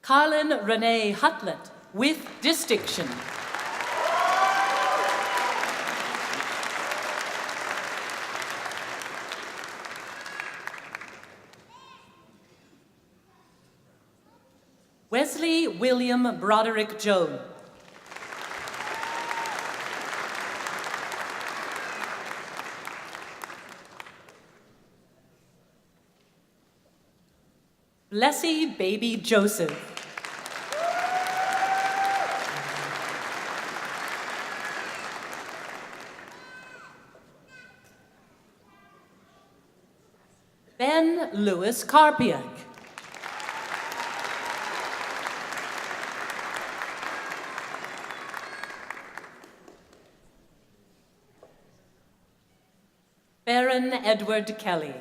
Carlin Renee Hutlett, with distinction. Wesley William Broderick Jones. Blessy Baby Joseph. Ben Lewis Karpiak. Baron Edward Kelly.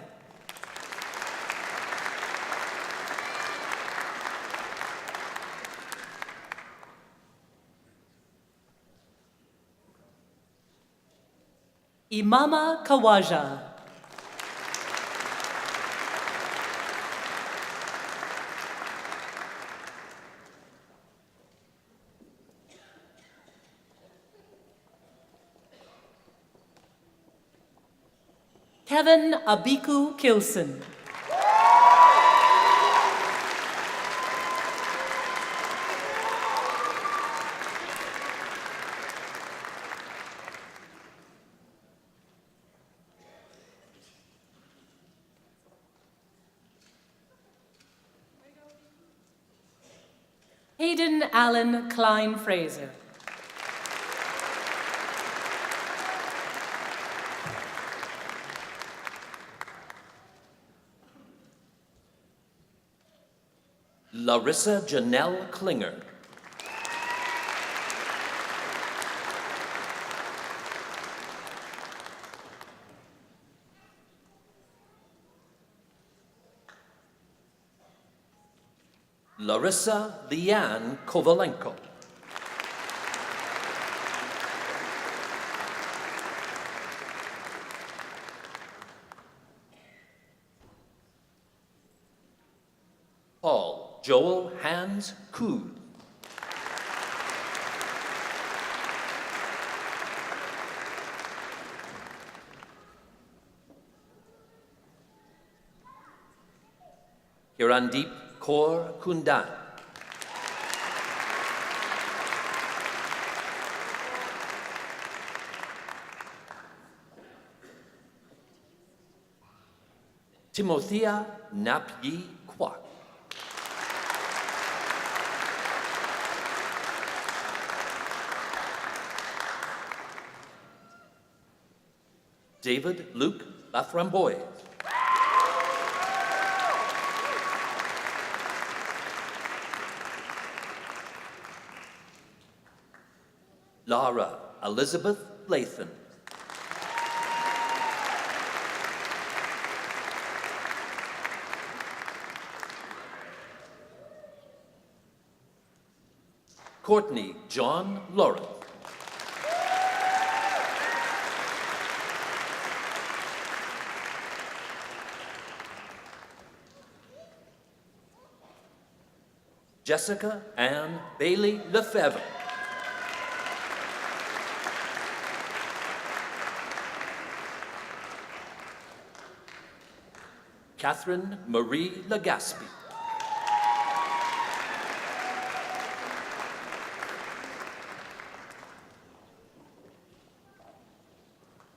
Imama Kawaja. Kevin Abiku Kilson. Hayden Allen Klein Fraser. Larissa Janelle Klinger. Larissa Leanne Kovalenko. Paul Joel Hans Kuhl. Kirandeep Kaur Kundan. Timothea Napyi Kwak. David Luke Laframboise. Lara Elizabeth Lathan. Courtney John Lawrence. Jessica Ann Bailey Lefebvre. Catherine Marie Legaspi.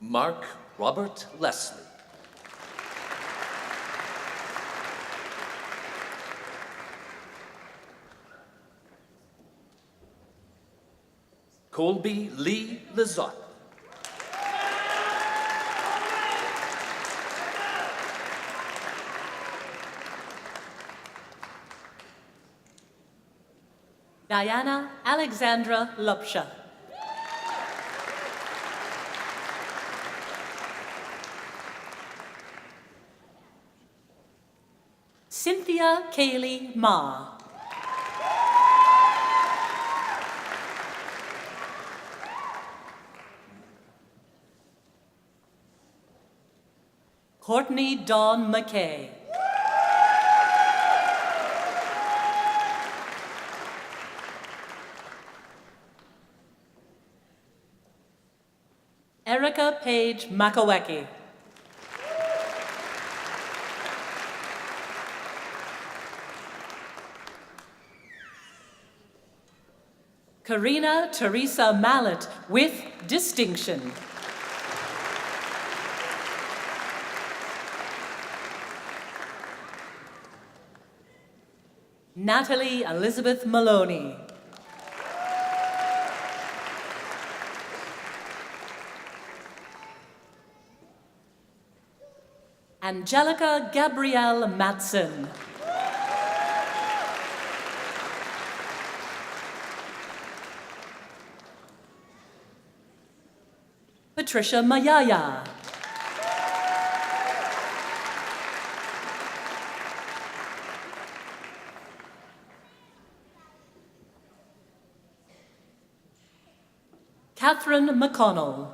Mark Robert Leslie. Colby Lee Lizotte. Diana Alexandra Lupsha. Cynthia Kaylee Ma. Courtney Dawn McKay. Erica Page Makaweki. Karina Teresa Mallet with distinction. Natalie Elizabeth Maloney. Angelica Gabrielle Matson. Patricia Mayaya. Catherine McConnell.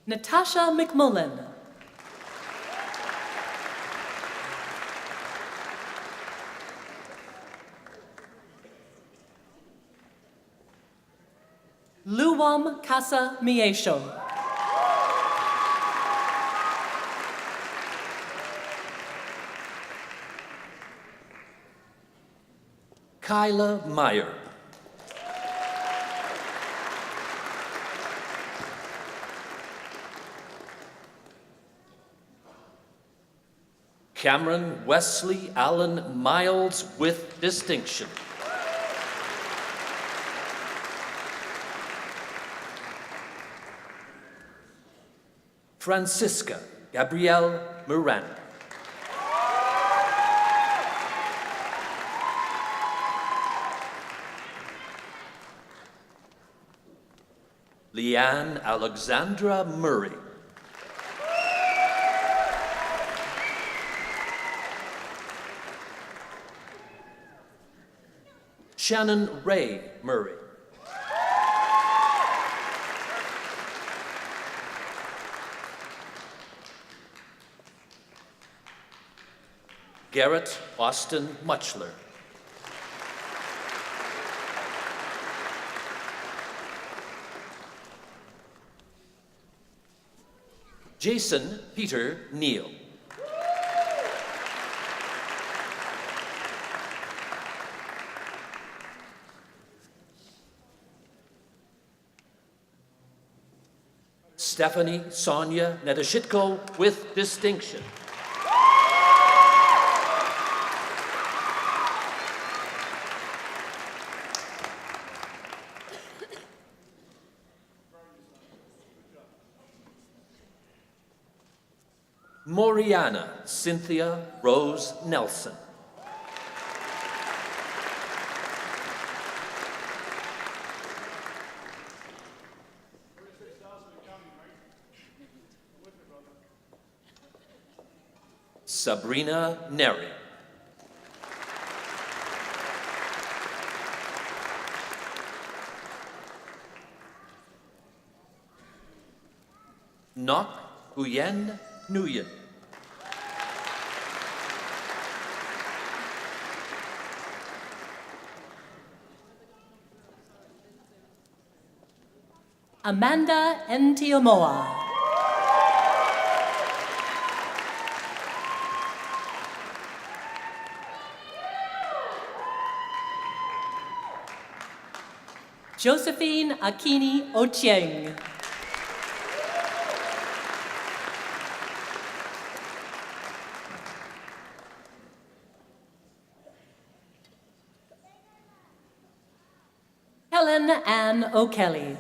Natasha McMullen. Luwam Kasa Miesho. Kyla Meyer. Cameron Wesley Allen Miles with distinction. Francisca Gabrielle Miranda. Leanne Alexandra Murray. Shannon Ray Murray. Garrett Austin Muchler. Jason Peter Neal. Stephanie Sonia Nedashitko with distinction. Moriana Cynthia Rose Nelson. Sabrina Neri. Nok Huyen Nguyen. Amanda Ntiomoa. Josephine Akini Ochieng. Helen Ann O'Kelly.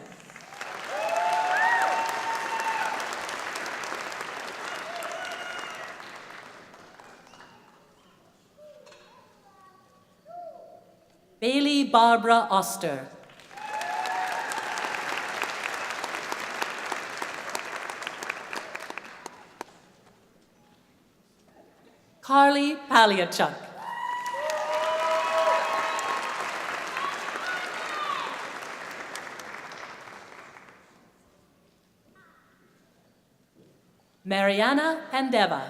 Bailey Barbara Oster. Carly Paliachuk. Mariana Pandeva.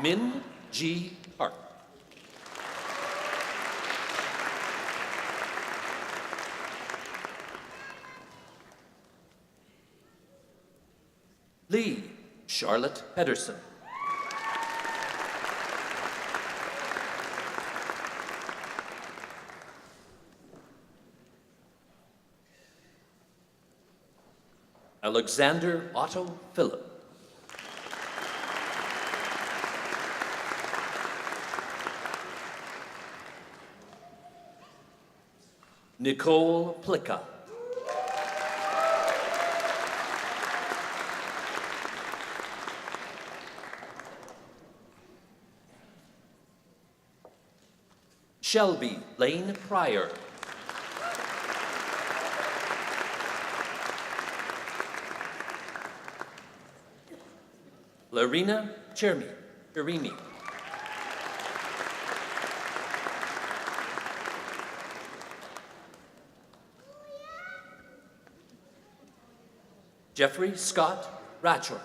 Min G. Park. Lee Charlotte Pedersen. Alexander Otto Phillip. Nicole Plicka. Shelby Lane Pryor. Larina Cherimi. Jeffrey Scott Ratchor.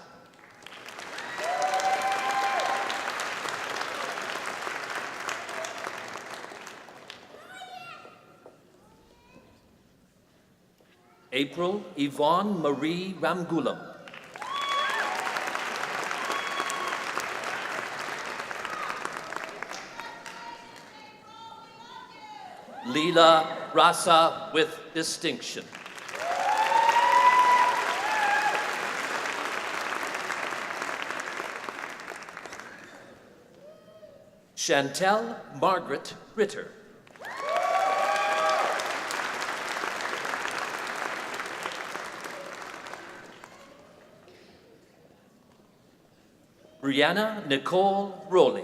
April Yvonne Marie Ramgulam. Leela Rasa with distinction. Chantel Margaret Ritter. Brianna Nicole Rowley.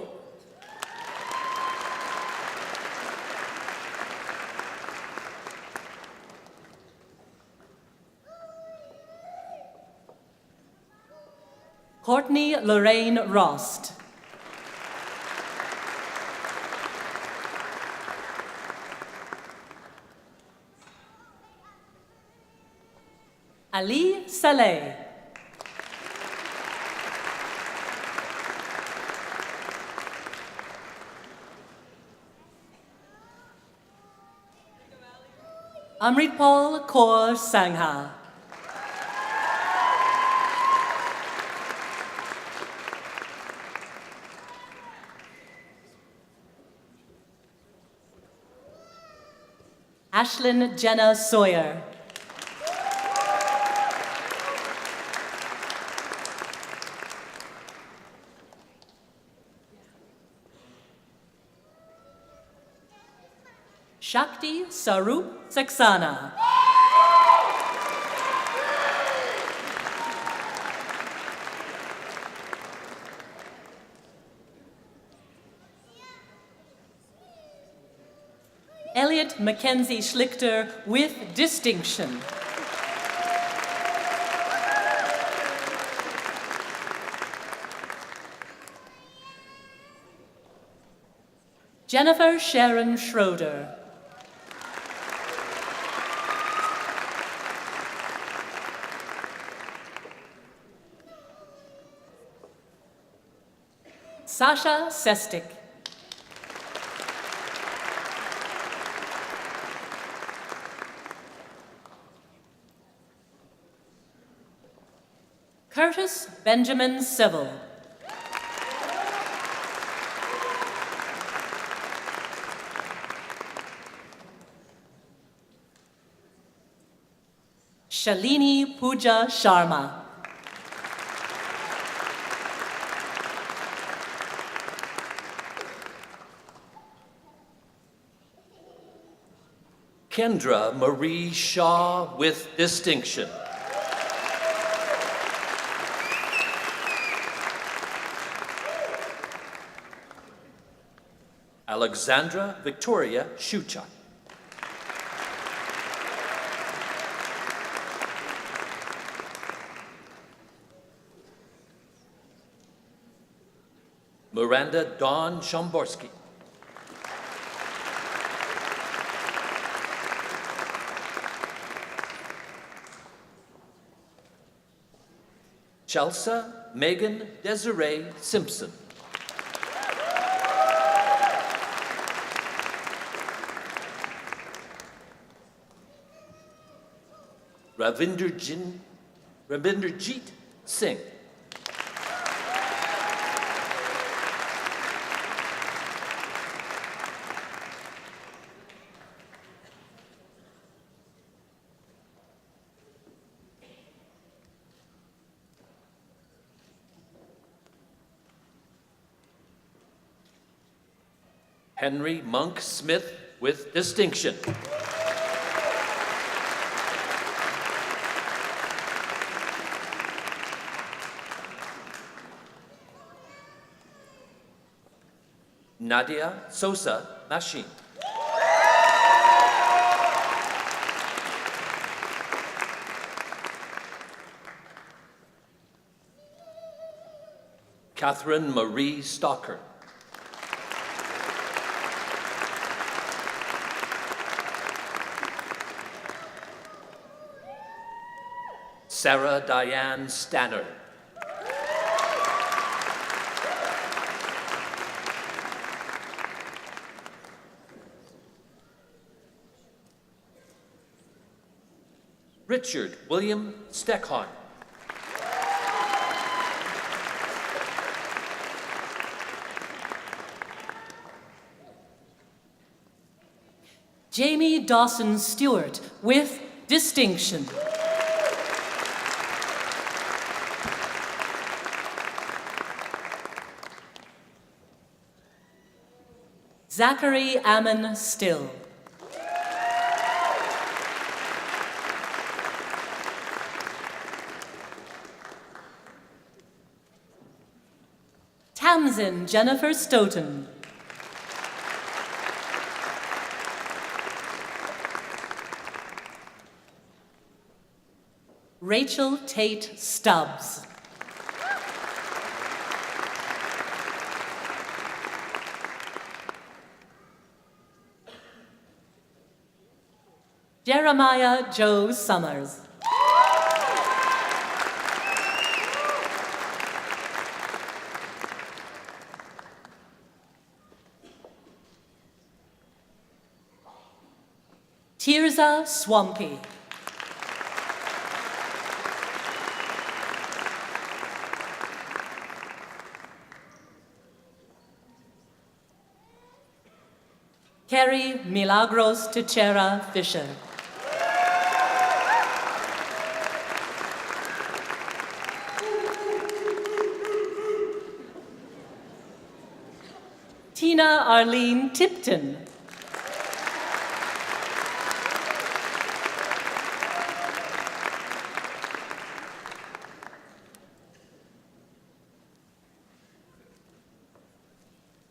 Courtney Lorraine Rost. Ali Saleh. Amritpal Kaur Sangha. Ashlyn Jenna Sawyer. Shakti Sarup Saxana. Elliot Mackenzie Schlichter with distinction. Jennifer Sharon Schroeder. Sasha Sestik. Curtis Benjamin Civil. Shalini Pooja Sharma. Kendra Marie Shaw with distinction. Alexandra Victoria Shuchak. Miranda Dawn Shomborski. Chelsea Megan Desiree Simpson. Ravinderjeet Singh. Henry Monk Smith with distinction. Nadia Sosa Machine. Catherine Marie Stalker. Sarah Diane Stanner. Richard William Steckheim. Jamie Dawson Stewart with distinction. Zachary Ammon Still. Tamsin Jennifer Stoughton. Rachel Tate Stubbs. Jeremiah Joe Summers. Tirza Swampy. Carrie Milagros Teixeira Fisher. Tina Arlene Tipton.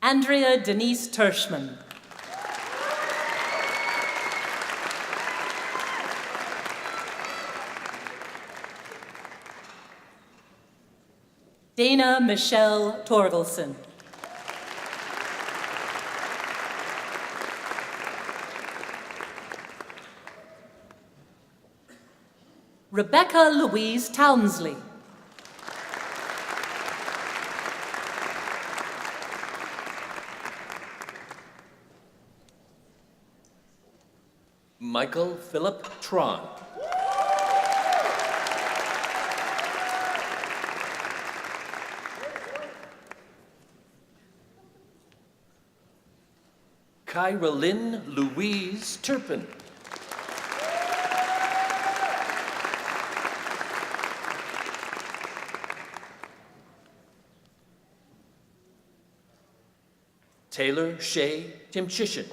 Andrea Denise Tershman. Dana Michelle Torgelson. Rebecca Louise Townsley. Michael Philip Tron. Kyra Lynn Louise Turpin. Taylor Shea Timchishin.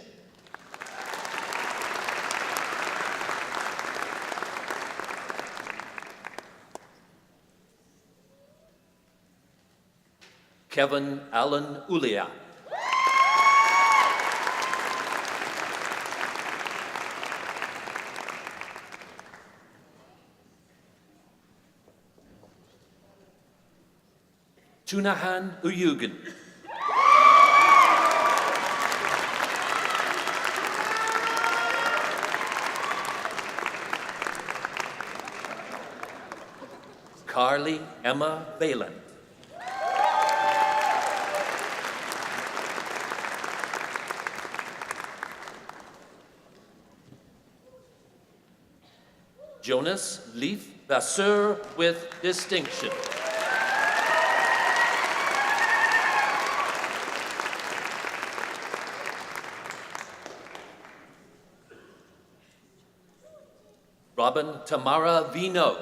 Kevin Allen Ulia. Tunahan Uyugan. Carly Emma Valen. Jonas Leaf Vasseur with distinction. Robin Tamara Vino.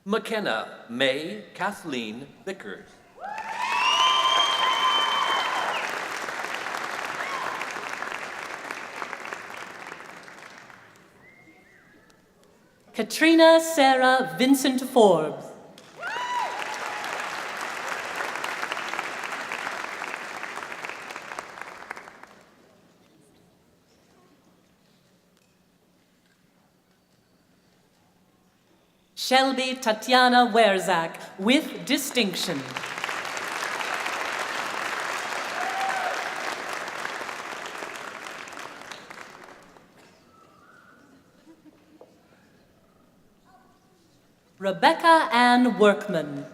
McKenna May Kathleen Vickers. Katrina Sarah Vincent Forbes. Shelby Tatiana Werzak with distinction. Rebecca Ann Workman.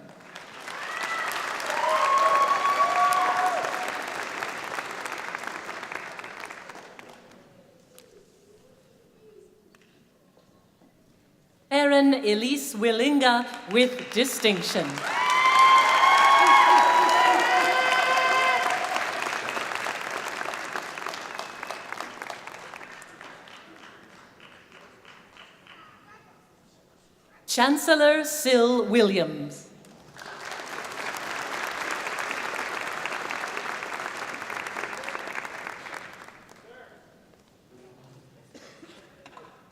Erin Elise Willinga with distinction. Chancellor Syl Williams.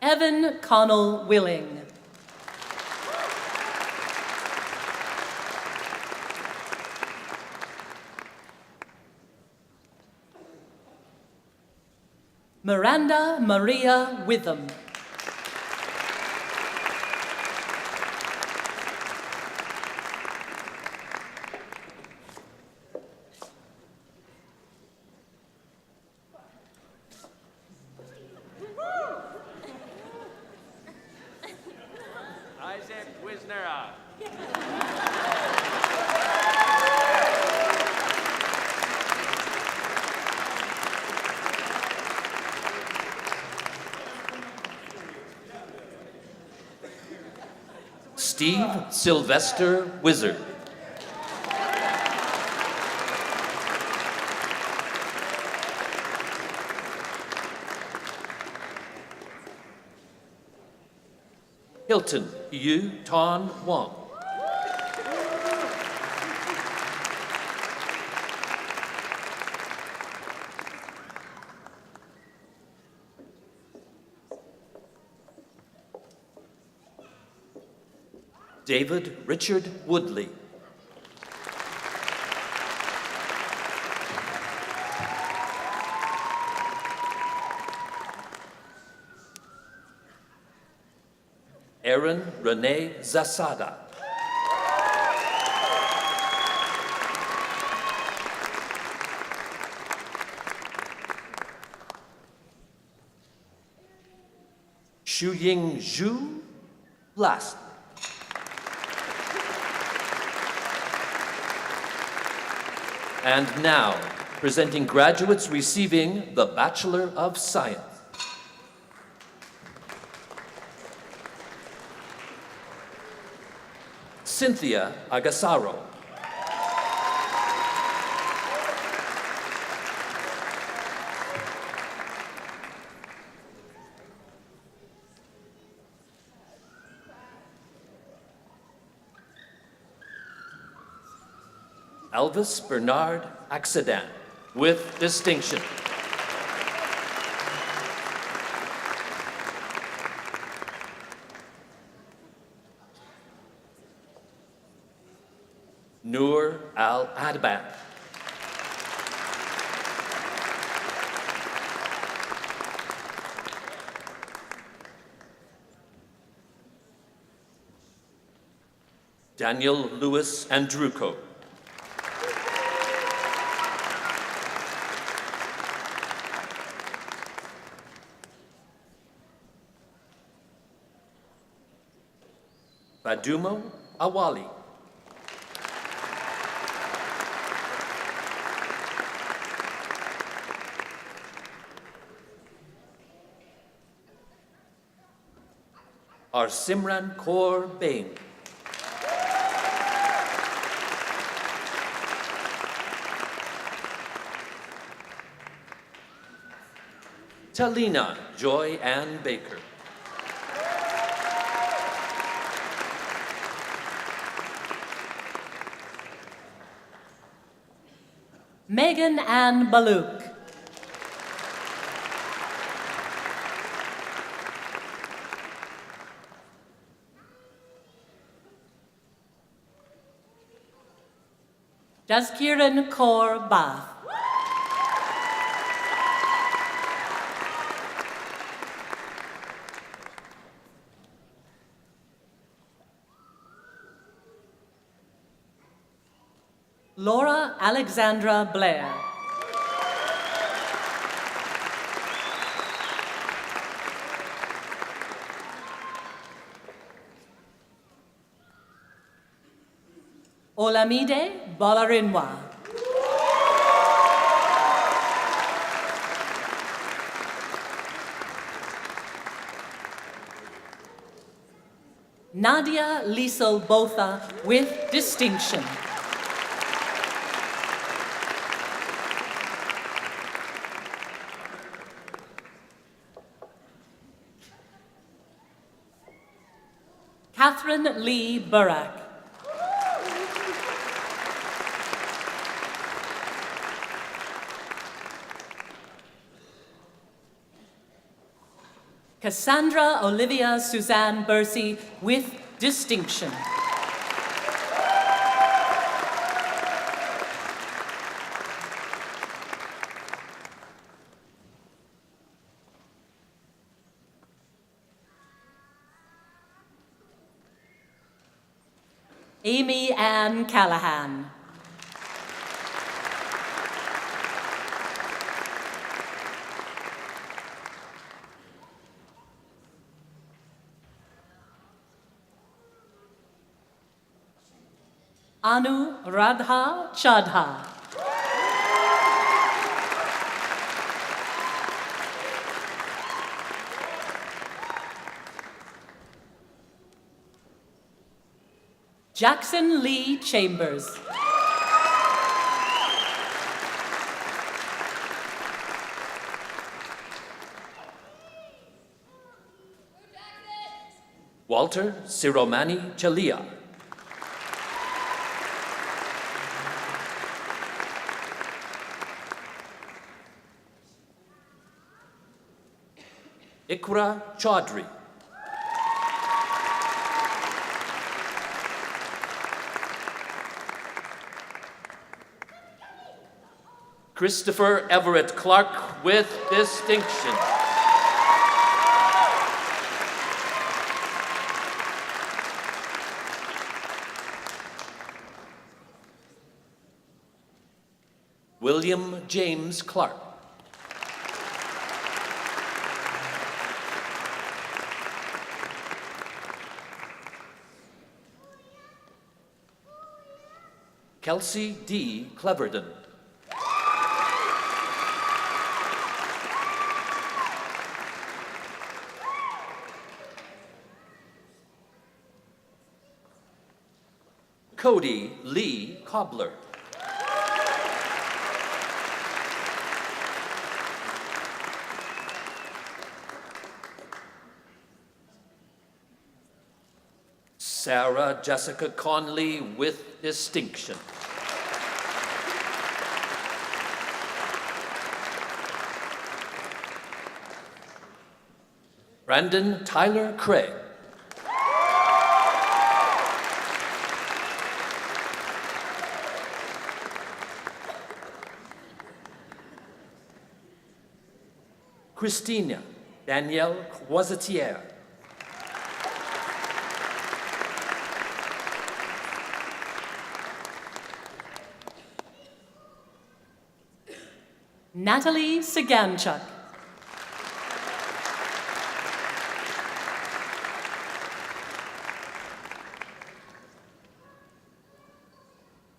Evan Connell Willing. Miranda Maria Witham. Isaac Wisnera. Steve Sylvester Wizard. Hilton Yu Ton Wong. David Richard Woodley. Erin Renee Zasada. Xu Ying Zhu, last. And now, presenting graduates receiving the Bachelor of Science. Cynthia Agasaro. Elvis Bernard Accident, with distinction. Noor Al Adban. Daniel Lewis Andruko. Badumo Awali. Simran Kaur Bain. Talina Joy Ann Baker. Megan Ann Baluk. Jaskiran Kaur Bath. Laura Alexandra Blair. Olamide Bolarinwa. Nadia Liesel Botha, with distinction. Catherine Lee Burak. Cassandra Olivia Suzanne Bursey, with distinction. Amy Ann Callahan. Anu Radha Chadha. Jackson Lee Chambers. Walter Siromani Chalia. Ikra Chaudhry. Christopher Everett Clark, with distinction. William James Clark. Kelsey D. Cleverdon. Cody Lee Cobbler. Sarah Jessica Conley with distinction. Brandon Tyler Craig. Christina Danielle Croisetière. Natalie Saganchuk.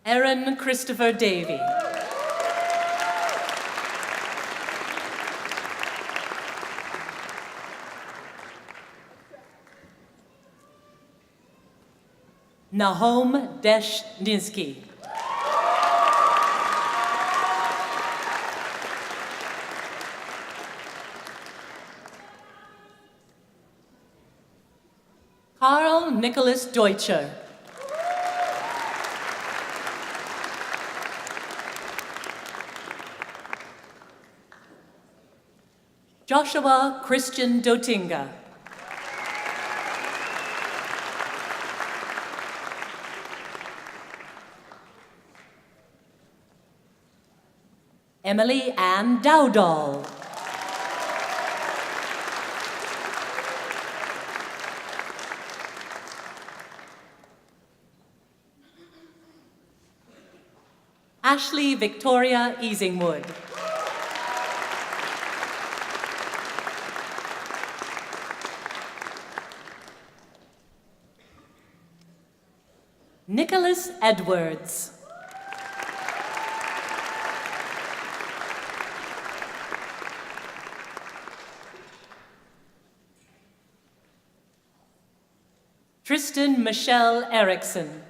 Aaron Christopher Davey. Nahom Deshninsky. Carl Nicholas Deutscher. Joshua Christian Dotinga. Emily Ann Dowdall. Ashley Victoria Easingwood. Nicholas Edwards. Tristan Michelle Erickson.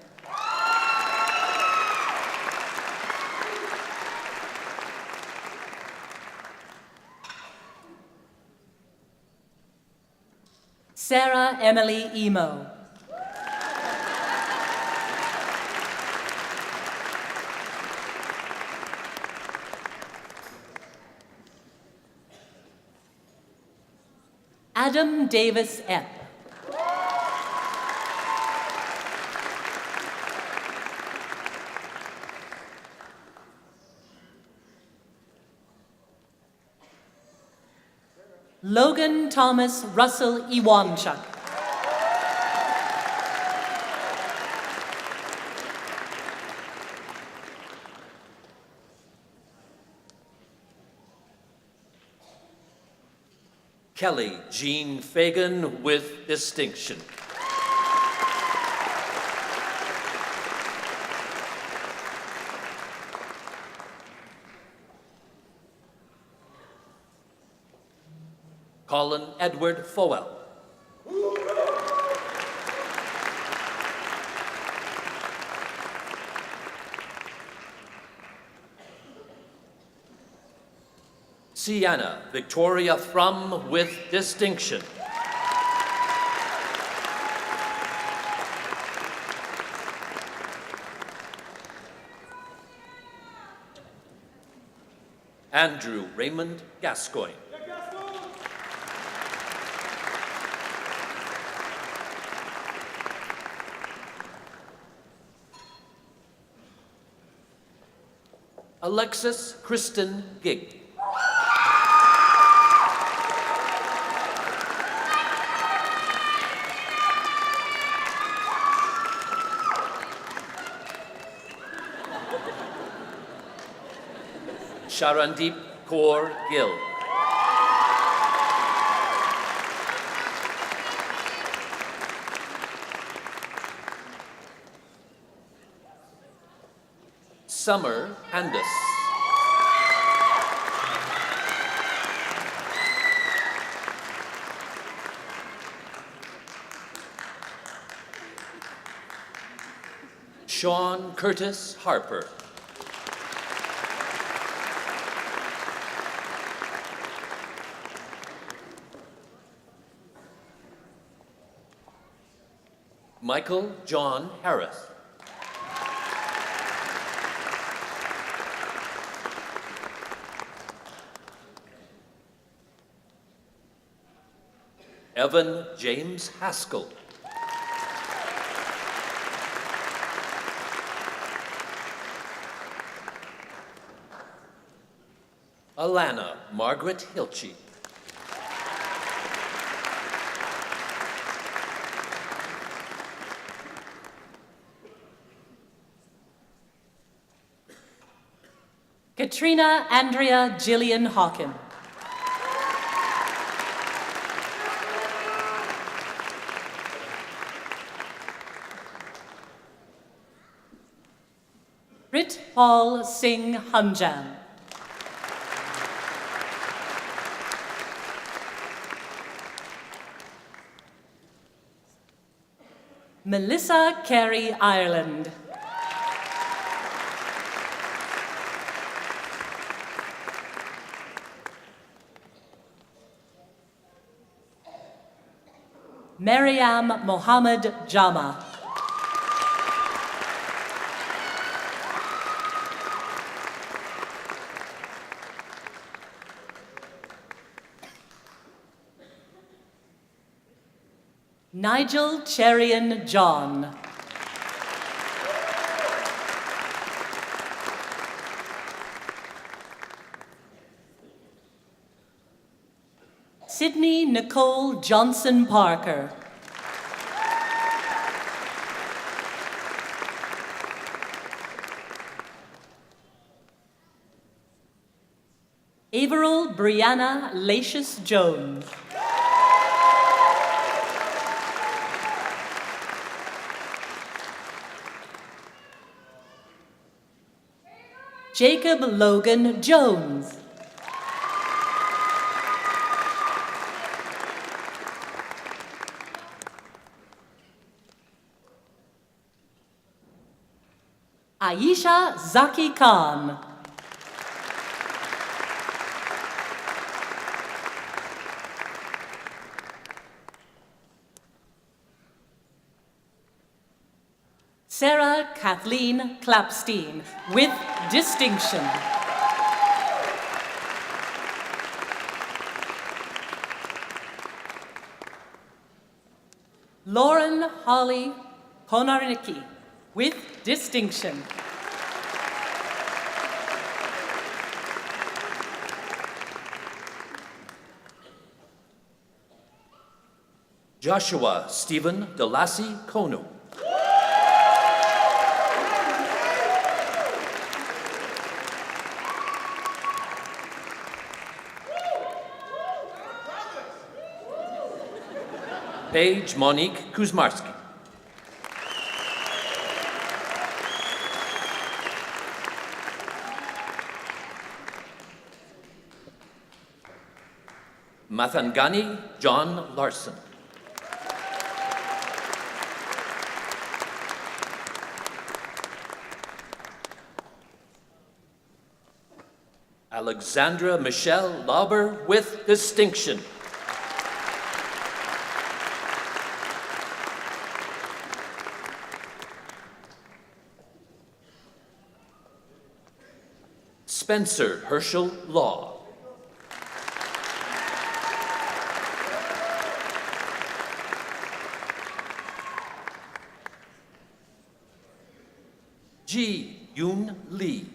Sarah Emily Emo. Adam Davis Epp. Logan Thomas Russell Iwanchuk. Kelly Jean Fagan with distinction. Colin Edward Fowell. Sienna Victoria Frum with distinction. Andrew Raymond Gascoigne. Alexis Kristen Gig. Sharandeep Kaur Gill. Summer Handus. Sean Curtis Harper. Michael John Harris. Evan James Haskell. Alana Margaret Hilchey. Katrina Andrea Gillian Hawken. Rit Paul Singh Hunjan. Melissa Carey Ireland. Maryam Mohammed Jama. Nigel Cherian John. Sydney Nicole Johnson Parker. Averill Brianna Lacius Jones. Jacob Logan Jones. Aisha Zaki Khan. Sarah Kathleen Clapstein, with distinction. Lauren Holly Konarnicki, with distinction. Joshua Stephen Delassie Konu. Paige Monique Kuzmarski. Mathangani John Larson. Alexandra Michelle Lauber with distinction. Spencer Herschel Law. Ji Yoon Lee.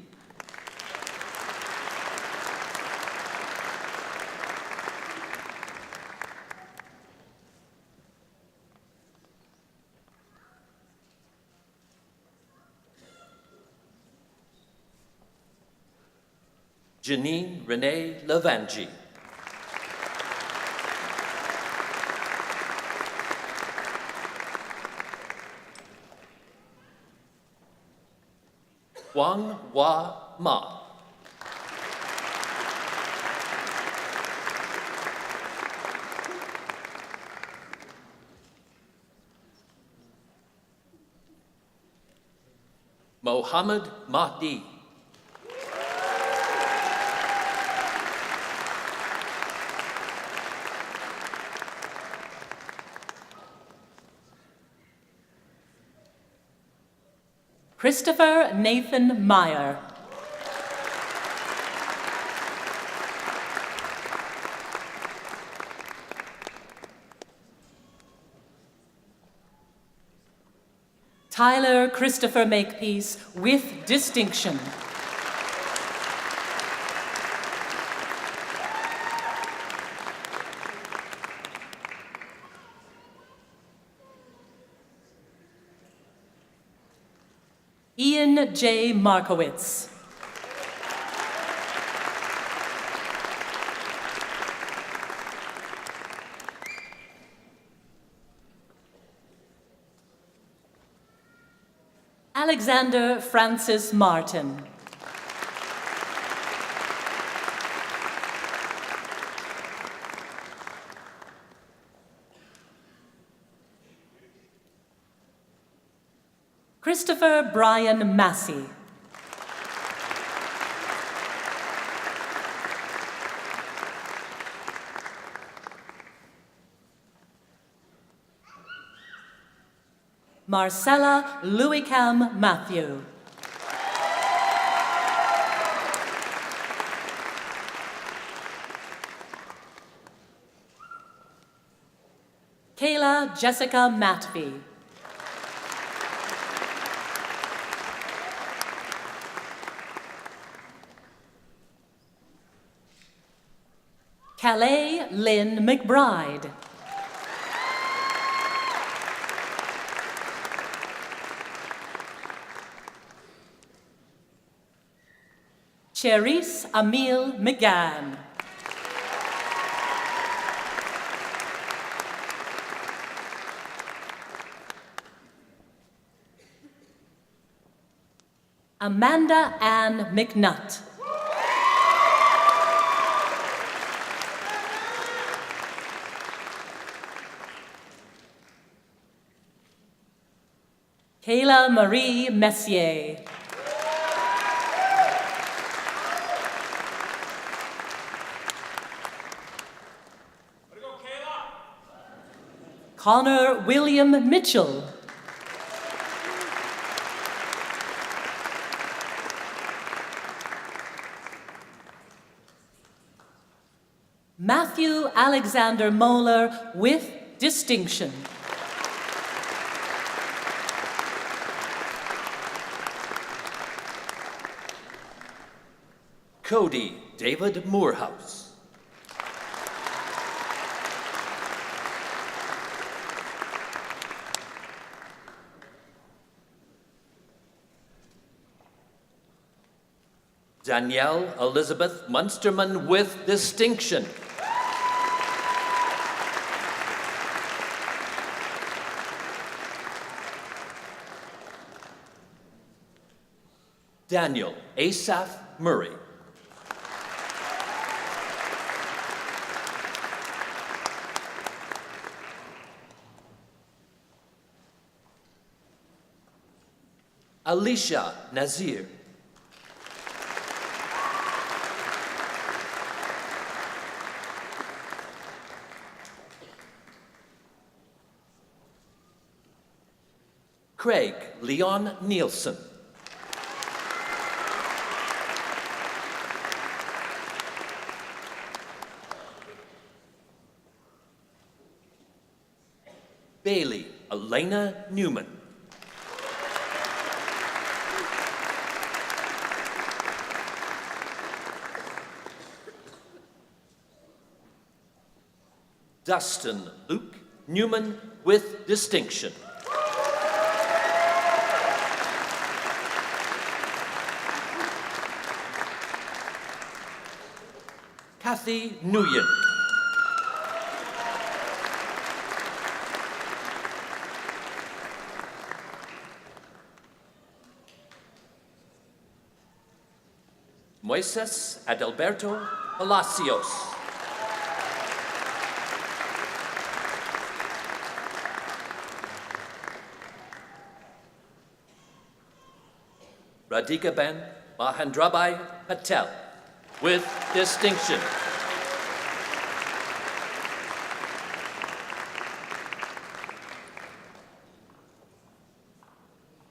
Janine Renee Lavangi. Wang Hua Ma. Mohammed Mahdi. Christopher Nathan Meyer. Tyler Christopher Makepeace with distinction. Ian J. Markowitz. Alexander Francis Martin. Christopher Brian Massey. Marcella Louis-Cam Matthew. Kayla Jessica Matvey. Calais Lynn McBride. Cherise Emile McGann. Amanda Ann McNutt. Kayla Marie Messier. Connor William Mitchell. Matthew Alexander Moeller with distinction. Cody David Moorhouse. Danielle Elizabeth Munsterman with distinction. Daniel Asaph Murray. Alicia Nazir. Craig Leon Nielsen. Bailey Elena Newman. Dustin Luke Newman with distinction. Kathy Nguyen. Moises Adalberto Palacios. Radhikaben Mahendrabai Patel, with distinction.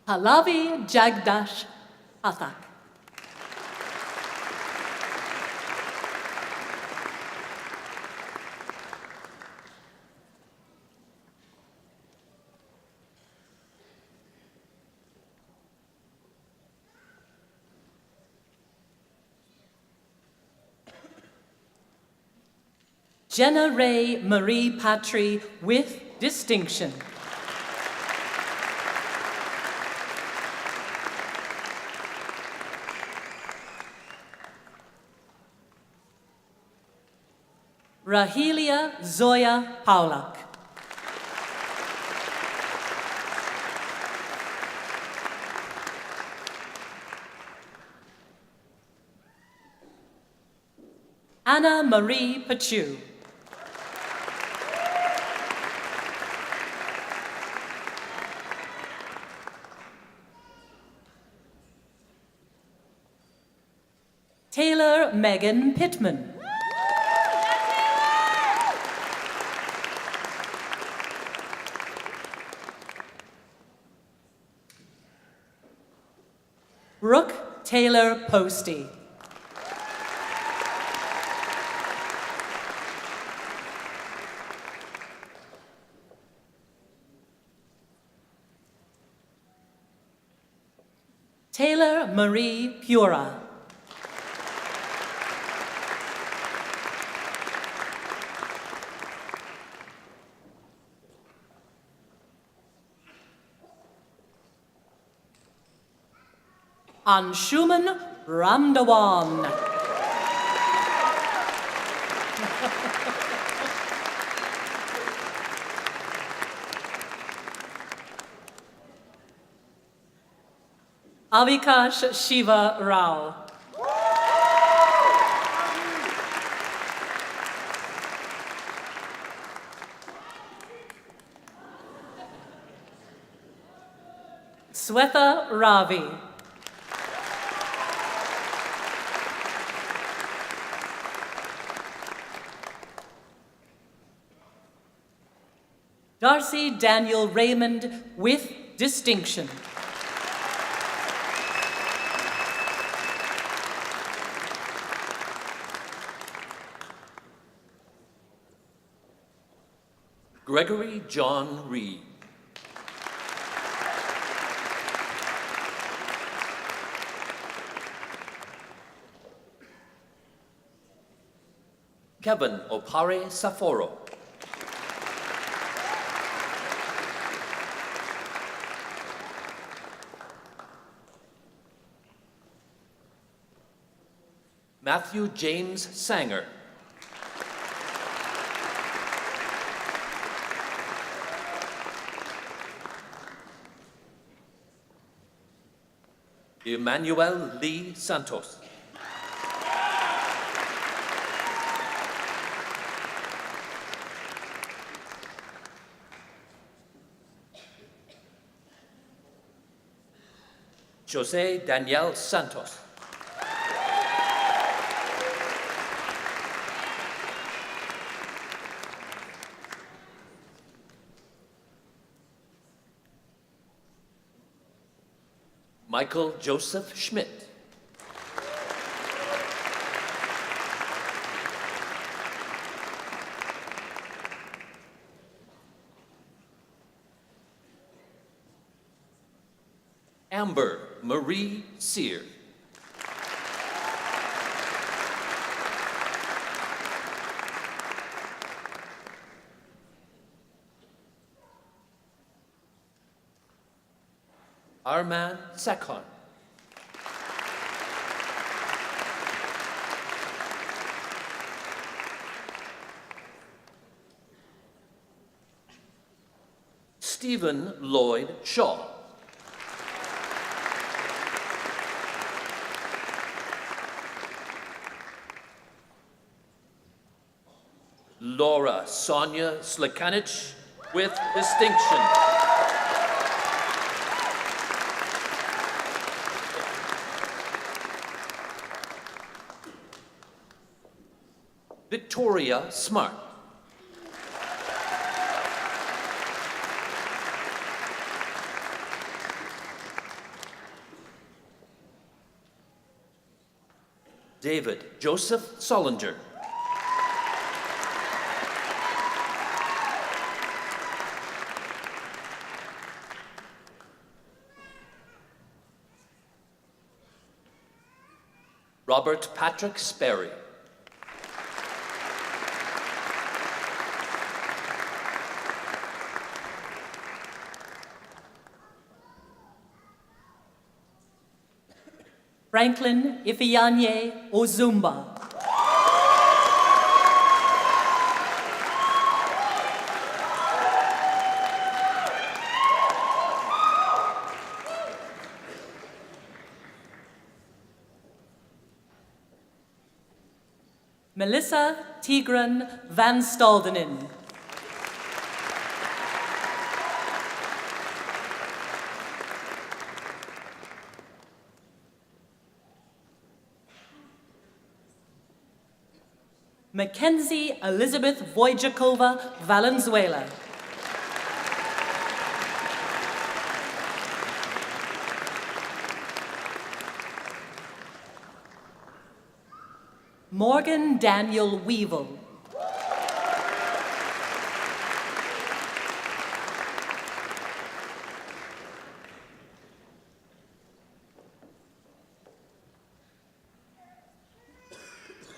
Pallavi Jagdash Pathak. Jenna Ray Marie Patry, with distinction. Rahelia Zoya Paulak. Anna Marie Pachu. Taylor Megan Pittman. Brooke Taylor Posty. Taylor Marie Pura. Anshuman Ramdawan. Avikash Shiva Rao. Swetha Ravi. Darcy Daniel Raymond, with distinction. Gregory John Reed. Kevin Opare Saforo. Matthew James Sanger. Emmanuel Lee Santos. Jose Daniel Santos. Michael Joseph Schmidt. Amber Marie Sear. Arman Sakhon. Stephen Lloyd Shaw. Laura Sonia Slikanich, with distinction. Victoria Smart. David Joseph Solinger. Robert Patrick Sperry. Franklin Ifeanyi Ozumba. Melissa Tigran van Staldenen. Mackenzie Elizabeth Wojciechova Valenzuela. Morgan Daniel Weevil.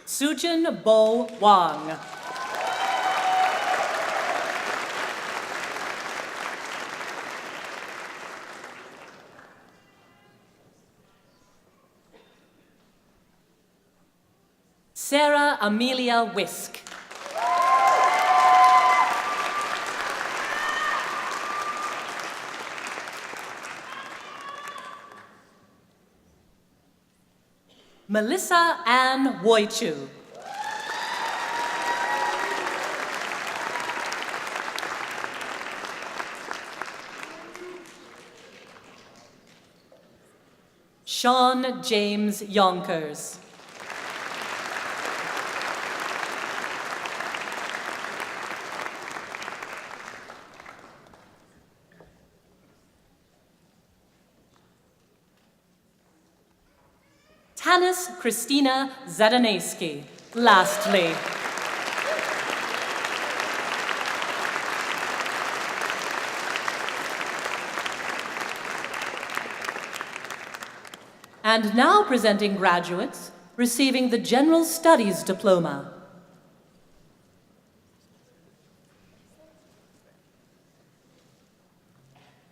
Sujin Bo Wang. Sarah Amelia Wisk. Melissa Ann Woichu. Sean James Yonkers. Tanis Christina Zadanayski. Lastly, and now presenting graduates receiving the General Studies Diploma.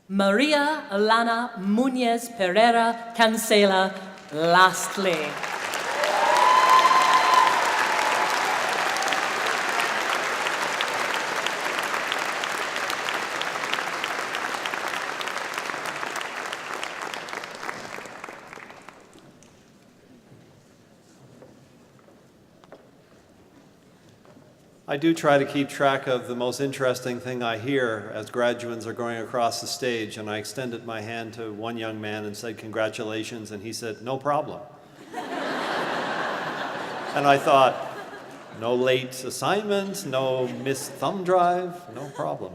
Maria Alana Muñez Pereira Cancela. Lastly, I do try to keep track of the most interesting thing I hear as graduates are going across the stage, and I extended my hand to one young man and said, "Congratulations," and he said, "No problem." And I thought, no late assignment, no missed thumb drive, no problem.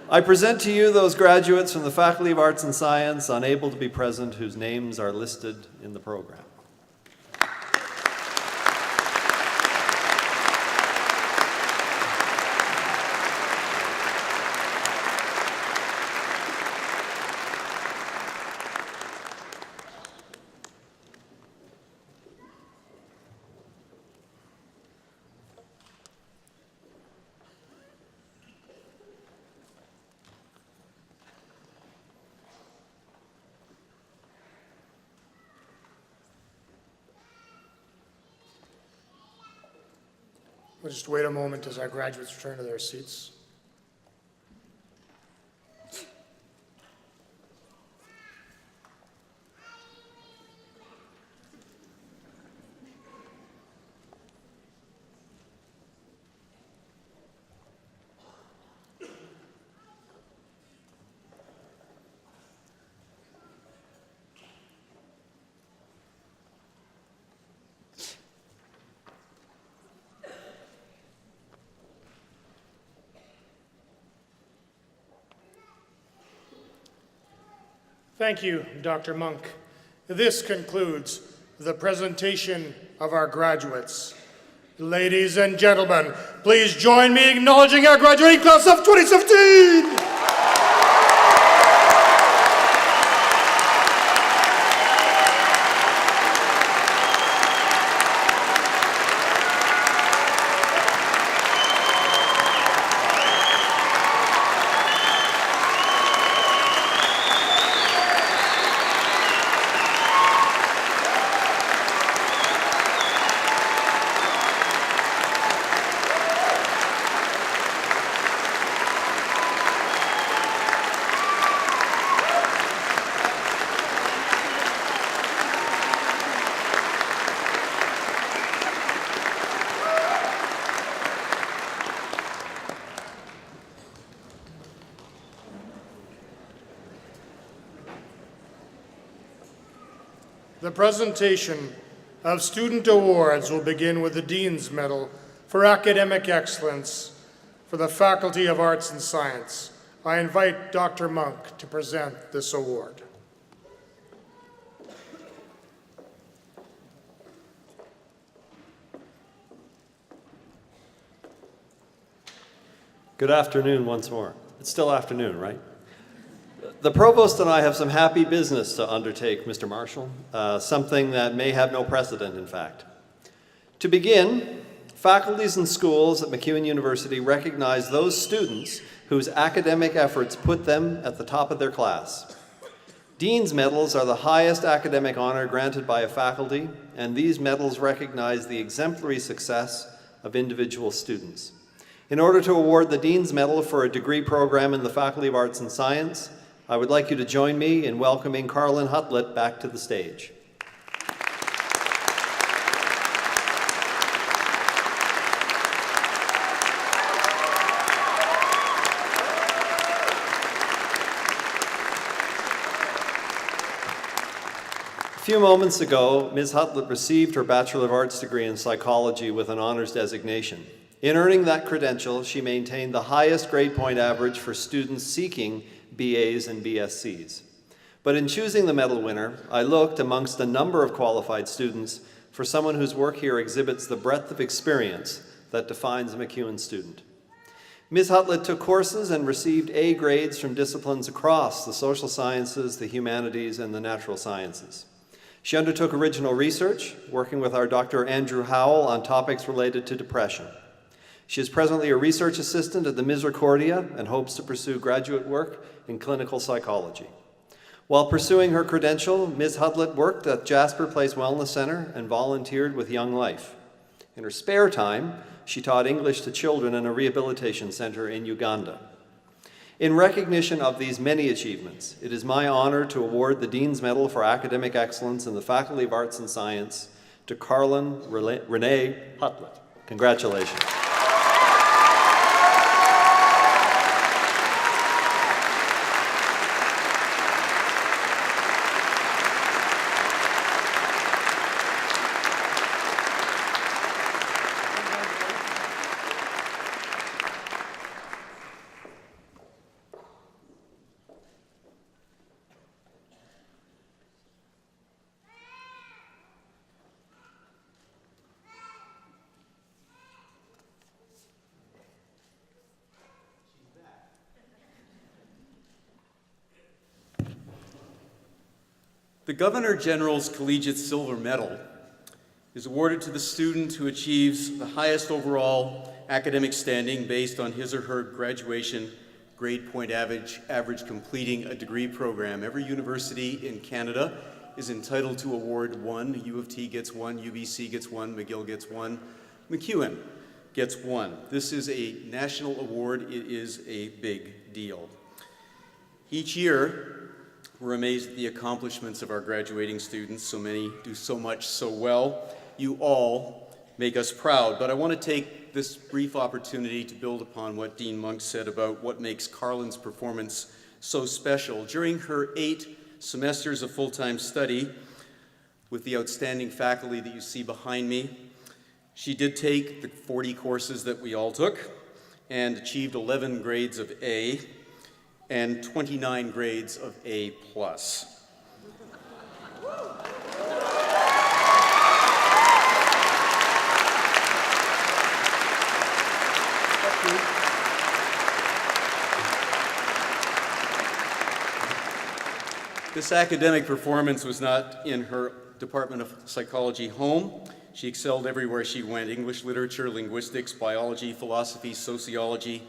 I present to you those graduates from the Faculty of Arts and Science unable to be present whose names are listed in the program. We'll just wait a moment as our graduates return to their seats. Thank you, Dr. Monk. This concludes the presentation of our graduates. Ladies and gentlemen, please join me in acknowledging our graduating class of 2015! The presentation of student awards will begin with the Dean's Medal for Academic Excellence for the Faculty of Arts and Science. I invite Dr. Monk to present this award. Good afternoon once more. It's still afternoon, right? The Provost and I have some happy business to undertake, Mr. Marshall, something that may have no precedent, in fact. To begin, faculties and schools at MacEwan University recognize those students whose academic efforts put them at the top of their class. Dean's Medals are the highest academic honor granted by a faculty, and these medals recognize the exemplary success of individual students. In order to award the Dean's Medal for a degree program in the Faculty of Arts and Science, I would like you to join me in welcoming Carlin Hutlett back to the stage. A few moments ago, Ms. Hutlett received her Bachelor of Arts degree in psychology with an honors designation. In earning that credential, she maintained the highest grade point average for students seeking BAs and BScs. But in choosing the medal winner, I looked amongst a number of qualified students for someone whose work here exhibits the breadth of experience that defines a MacEwan student. Ms. Hutlett took courses and received A grades from disciplines across the social sciences, the humanities, and the natural sciences. She undertook original research, working with our Dr. Andrew Howell on topics related to depression. She is presently a research assistant at the Misericordia and hopes to pursue graduate work in clinical psychology. While pursuing her credential, Ms. Hutlett worked at Jasper Place Wellness Center and volunteered with Young Life. In her spare time, she taught English to children in a rehabilitation center in Uganda. In recognition of these many achievements, it is my honor to award the Dean's Medal for Academic Excellence in the Faculty of Arts and Science to Carlin Renee Hutlett. Congratulations. The Governor General's Collegiate Silver Medal is awarded to the student who achieves the highest overall academic standing based on his or her graduation grade point average completing a degree program. Every university in Canada is entitled to award one. U of T gets one, UBC gets one, McGill gets one, MacEwan gets one. This is a national award. It is a big deal. Each year, we're amazed at the accomplishments of our graduating students. So many do so much so well. You all make us proud. But I want to take this brief opportunity to build upon what Dean Monk said about what makes Carlin's performance so special. During her 8 semesters of full-time study with the outstanding faculty that you see behind me, she did take the 40 courses that we all took and achieved 11 grades of A. and 29 grades of A+. This academic performance was not in her Department of Psychology home. She excelled everywhere she went: English, literature, linguistics, biology, philosophy, sociology,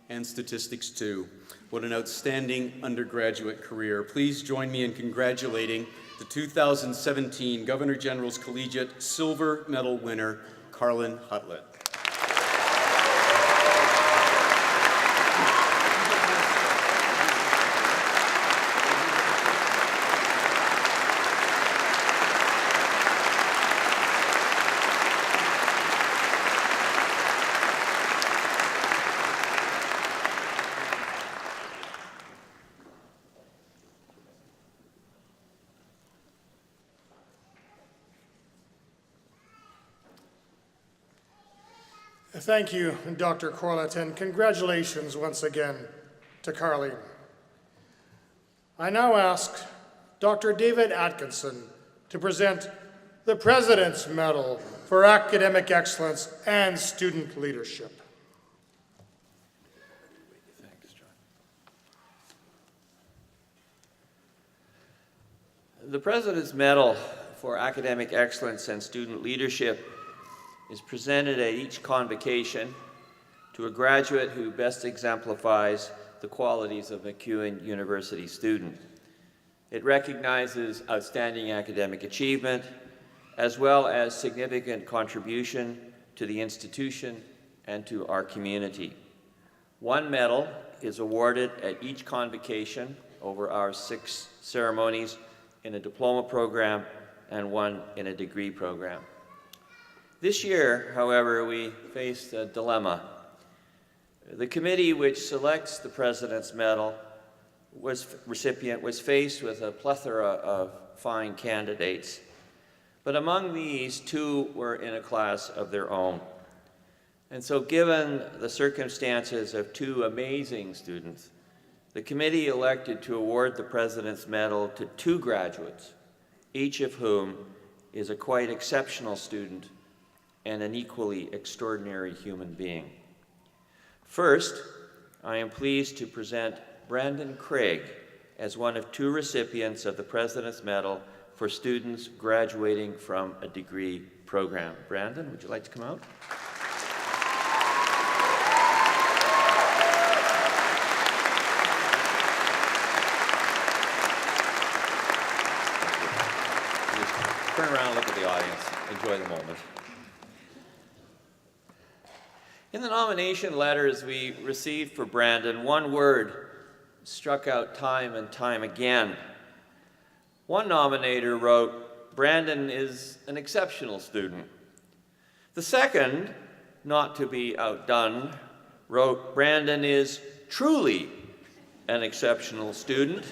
and statistics too. What an outstanding undergraduate career. Please join me in congratulating the 2017 Governor General's Collegiate Silver Medal winner, Carlin Hutlett. Thank you, Dr. Corlett, and congratulations once again to Carleen. I now ask Dr. David Atkinson to present the President's Medal for Academic Excellence and Student Leadership. Thanks, John. The President's Medal for Academic Excellence and Student Leadership is presented at each convocation to a graduate who best exemplifies the qualities of a MacEwan University student. It recognizes outstanding academic achievement, as well as significant contribution to the institution and to our community. One medal is awarded at each convocation over our 6 ceremonies in a diploma program and one in a degree program. This year, however, we faced a dilemma. The committee which selects the President's Medal recipient was faced with a plethora of fine candidates. But among these, 2 were in a class of their own. And so given the circumstances of 2 amazing students, the committee elected to award the President's Medal to 2 graduates, each of whom is a quite exceptional student and an equally extraordinary human being. First, I am pleased to present Brandon Craig as one of 2 recipients of the President's Medal for students graduating from a degree program. Brandon, would you like to come out? Turn around and look at the audience. Enjoy the moment. In the nomination letters we received for Brandon, one word struck out time and time again. One nominator wrote, "Brandon is an exceptional student." The second, not to be outdone, wrote, "Brandon is truly an exceptional student."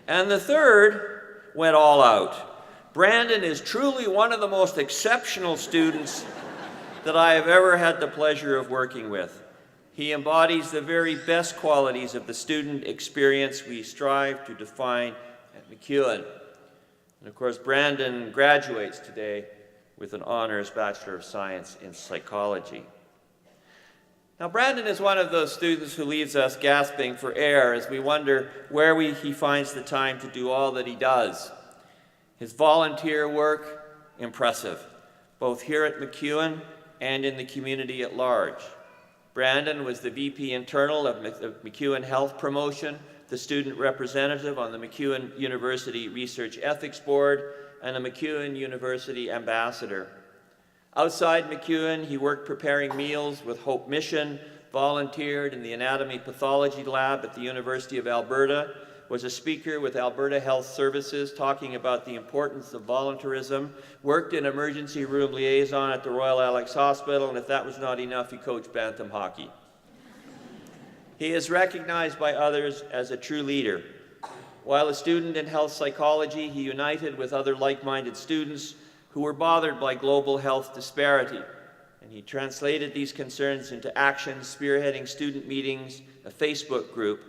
And the third went all out. "Brandon is truly one of the most exceptional students that I have ever had the pleasure of working with. He embodies the very best qualities of the student experience we strive to define at MacEwan." And of course, Brandon graduates today with an honors Bachelor of Science in Psychology. Now, Brandon is one of those students who leaves us gasping for air as we wonder where he finds the time to do all that he does. His volunteer work, impressive, both here at MacEwan and in the community at large. Brandon was the VP Internal of MacEwan Health Promotion, the student representative on the MacEwan University Research Ethics Board, and a MacEwan University ambassador. Outside MacEwan, he worked preparing meals with Hope Mission, volunteered in the Anatomy Pathology Lab at the University of Alberta, was a speaker with Alberta Health Services talking about the importance of volunteerism, worked in emergency room liaison at the Royal Alex Hospital, and if that was not enough, he coached bantam hockey. He is recognized by others as a true leader. While a student in health psychology, he united with other like-minded students who were bothered by global health disparity, and he translated these concerns into action, spearheading student meetings, a Facebook group,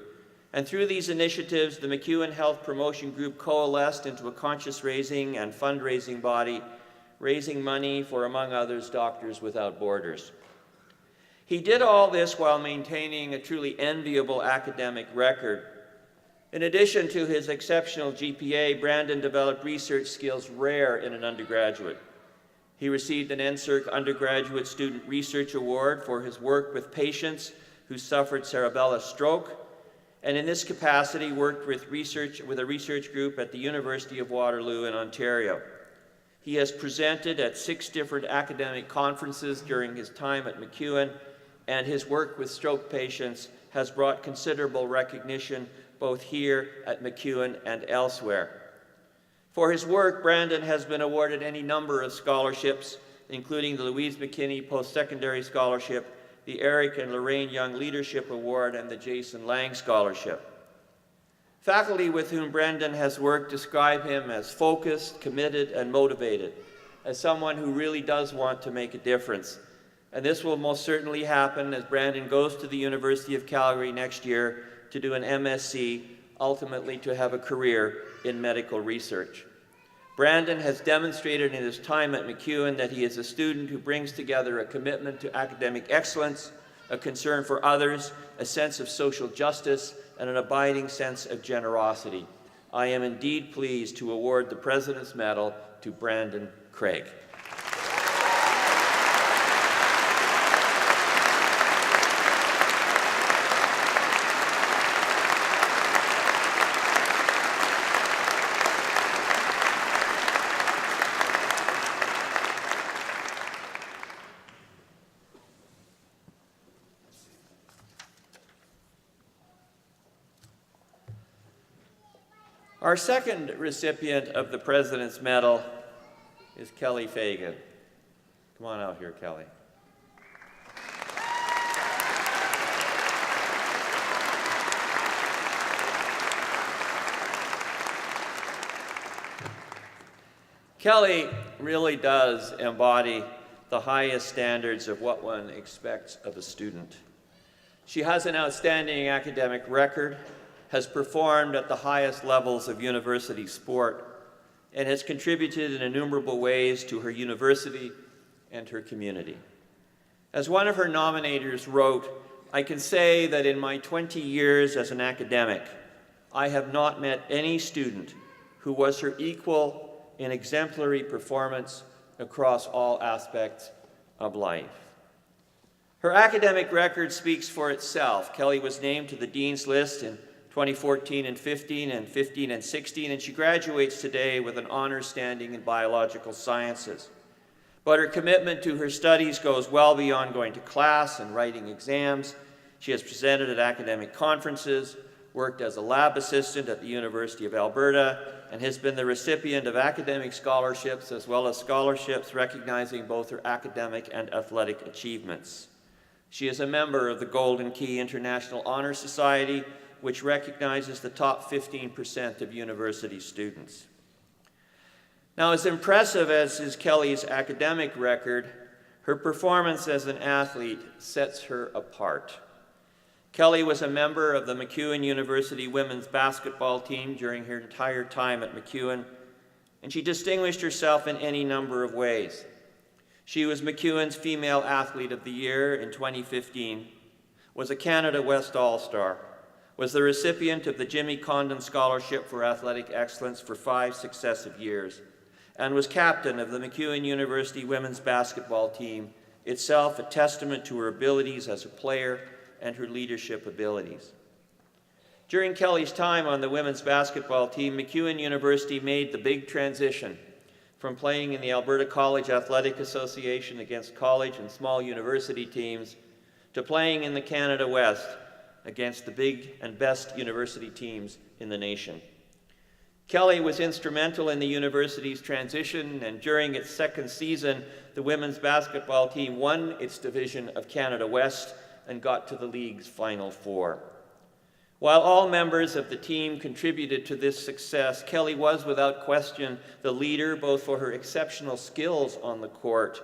And through these initiatives, the MacEwan Health Promotion Group coalesced into a conscious raising and fundraising body, raising money for, among others, Doctors Without Borders. He did all this while maintaining a truly enviable academic record. In addition to his exceptional GPA, Brandon developed research skills rare in an undergraduate. He received an NSERC Undergraduate Student Research Award for his work with patients who suffered cerebellar stroke, and in this capacity worked with a research group at the University of Waterloo in Ontario. He has presented at 6 different academic conferences during his time at MacEwan, and his work with stroke patients has brought considerable recognition both here at MacEwan and elsewhere. For his work, Brandon has been awarded any number of scholarships, including the Louise McKinney Post-Secondary Scholarship, the Eric and Lorraine Young Leadership Award, and the Jason Lang Scholarship. Faculty with whom Brandon has worked describe him as focused, committed, and motivated, as someone who really does want to make a difference. And this will most certainly happen as Brandon goes to the University of Calgary next year to do an MSc, ultimately to have a career in medical research. Brandon has demonstrated in his time at MacEwan that he is a student who brings together a commitment to academic excellence, a concern for others, a sense of social justice, and an abiding sense of generosity. I am indeed pleased to award the President's Medal to Brandon Craig. Our second recipient of the President's Medal is Kelly Fagan. Come on out here, Kelly. Kelly really does embody the highest standards of what one expects of a student. She has an outstanding academic record, has performed at the highest levels of university sport, and has contributed in innumerable ways to her university and her community. As one of her nominators wrote, "I can say that in my 20 years as an academic, I have not met any student who was her equal in exemplary performance across all aspects of life." Her academic record speaks for itself. Kelly was named to the Dean's List in 2014 and 15 and 15 and 16, and she graduates today with an honors standing in biological sciences. But her commitment to her studies goes well beyond going to class and writing exams. She has presented at academic conferences, worked as a lab assistant at the University of Alberta, and has been the recipient of academic scholarships as well as scholarships recognizing both her academic and athletic achievements. She is a member of the Golden Key International Honor Society, which recognizes the top 15% of university students. Now, as impressive as is Kelly's academic record, her performance as an athlete sets her apart. Kelly was a member of the MacEwan University women's basketball team during her entire time at MacEwan, and she distinguished herself in any number of ways. She was MacEwan's Female Athlete of the Year in 2015, was a Canada West All-Star, was the recipient of the Jimmy Condon Scholarship for Athletic Excellence for 5 successive years, and was captain of the MacEwan University women's basketball team, itself a testament to her abilities as a player and her leadership abilities. During Kelly's time on the women's basketball team, MacEwan University made the big transition from playing in the Alberta College Athletic Association against college and small university teams to playing in the Canada West against the big and best university teams in the nation. Kelly was instrumental in the university's transition, and during its second season, the women's basketball team won its division of Canada West and got to the league's Final Four. While all members of the team contributed to this success, Kelly was without question the leader, both for her exceptional skills on the court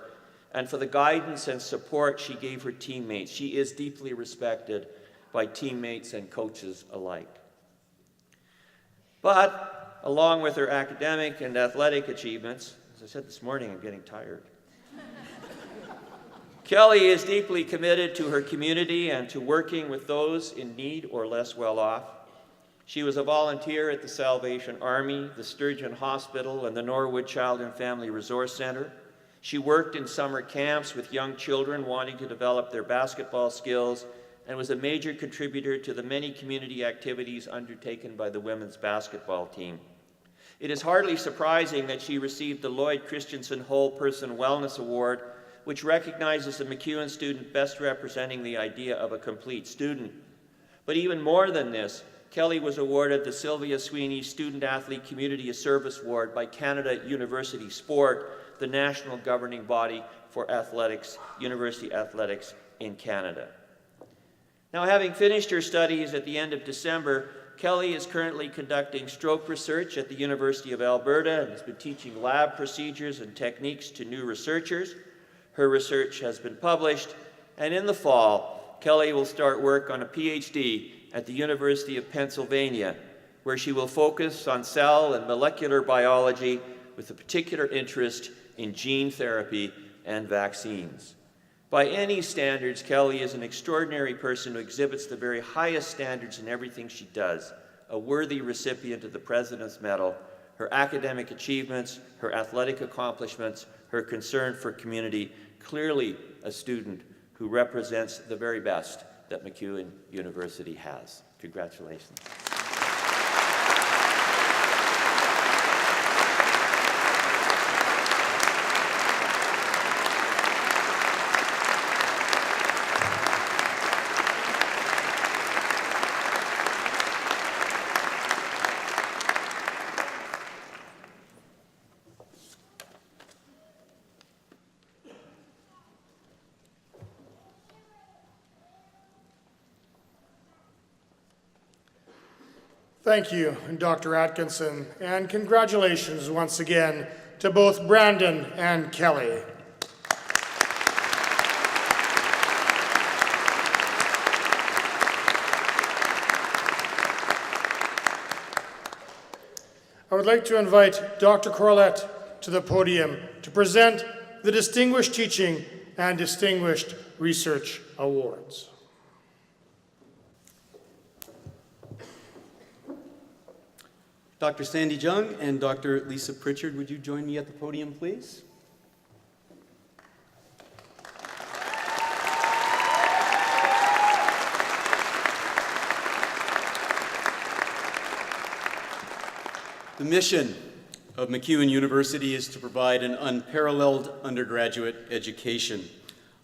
and for the guidance and support she gave her teammates. She is deeply respected by teammates and coaches alike. But along with her academic and athletic achievements, as I said this morning, I'm getting tired. Kelly is deeply committed to her community and to working with those in need or less well off. She was a volunteer at the Salvation Army, the Sturgeon Hospital, and the Norwood Child and Family Resource Center. She worked in summer camps with young children wanting to develop their basketball skills and was a major contributor to the many community activities undertaken by the women's basketball team. It is hardly surprising that she received the Lloyd Christensen Whole Person Wellness Award, which recognizes a MacEwan student best representing the idea of a complete student. But even more than this, Kelly was awarded the Sylvia Sweeney Student Athlete Community Service Award by Canada University Sport, the national governing body for athletics, university athletics in Canada. Now, having finished her studies at the end of December, Kelly is currently conducting stroke research at the University of Alberta and has been teaching lab procedures and techniques to new researchers. Her research has been published, and in the fall, Kelly will start work on a PhD at the University of Pennsylvania, where she will focus on cell and molecular biology with a particular interest in gene therapy and vaccines. By any standards, Kelly is an extraordinary person who exhibits the very highest standards in everything she does, a worthy recipient of the President's Medal. Her academic achievements, her athletic accomplishments, her concern for community, clearly a student who represents the very best that MacEwan University has. Congratulations. Thank you, Dr. Atkinson, and congratulations once again to both Brandon and Kelly. I would like to invite Dr. Corlett to the podium to present the Distinguished Teaching and Distinguished Research Awards. Dr. Sandy Jung and Dr. Lisa Pritchard, would you join me at the podium, please? The mission of MacEwan University is to provide an unparalleled undergraduate education.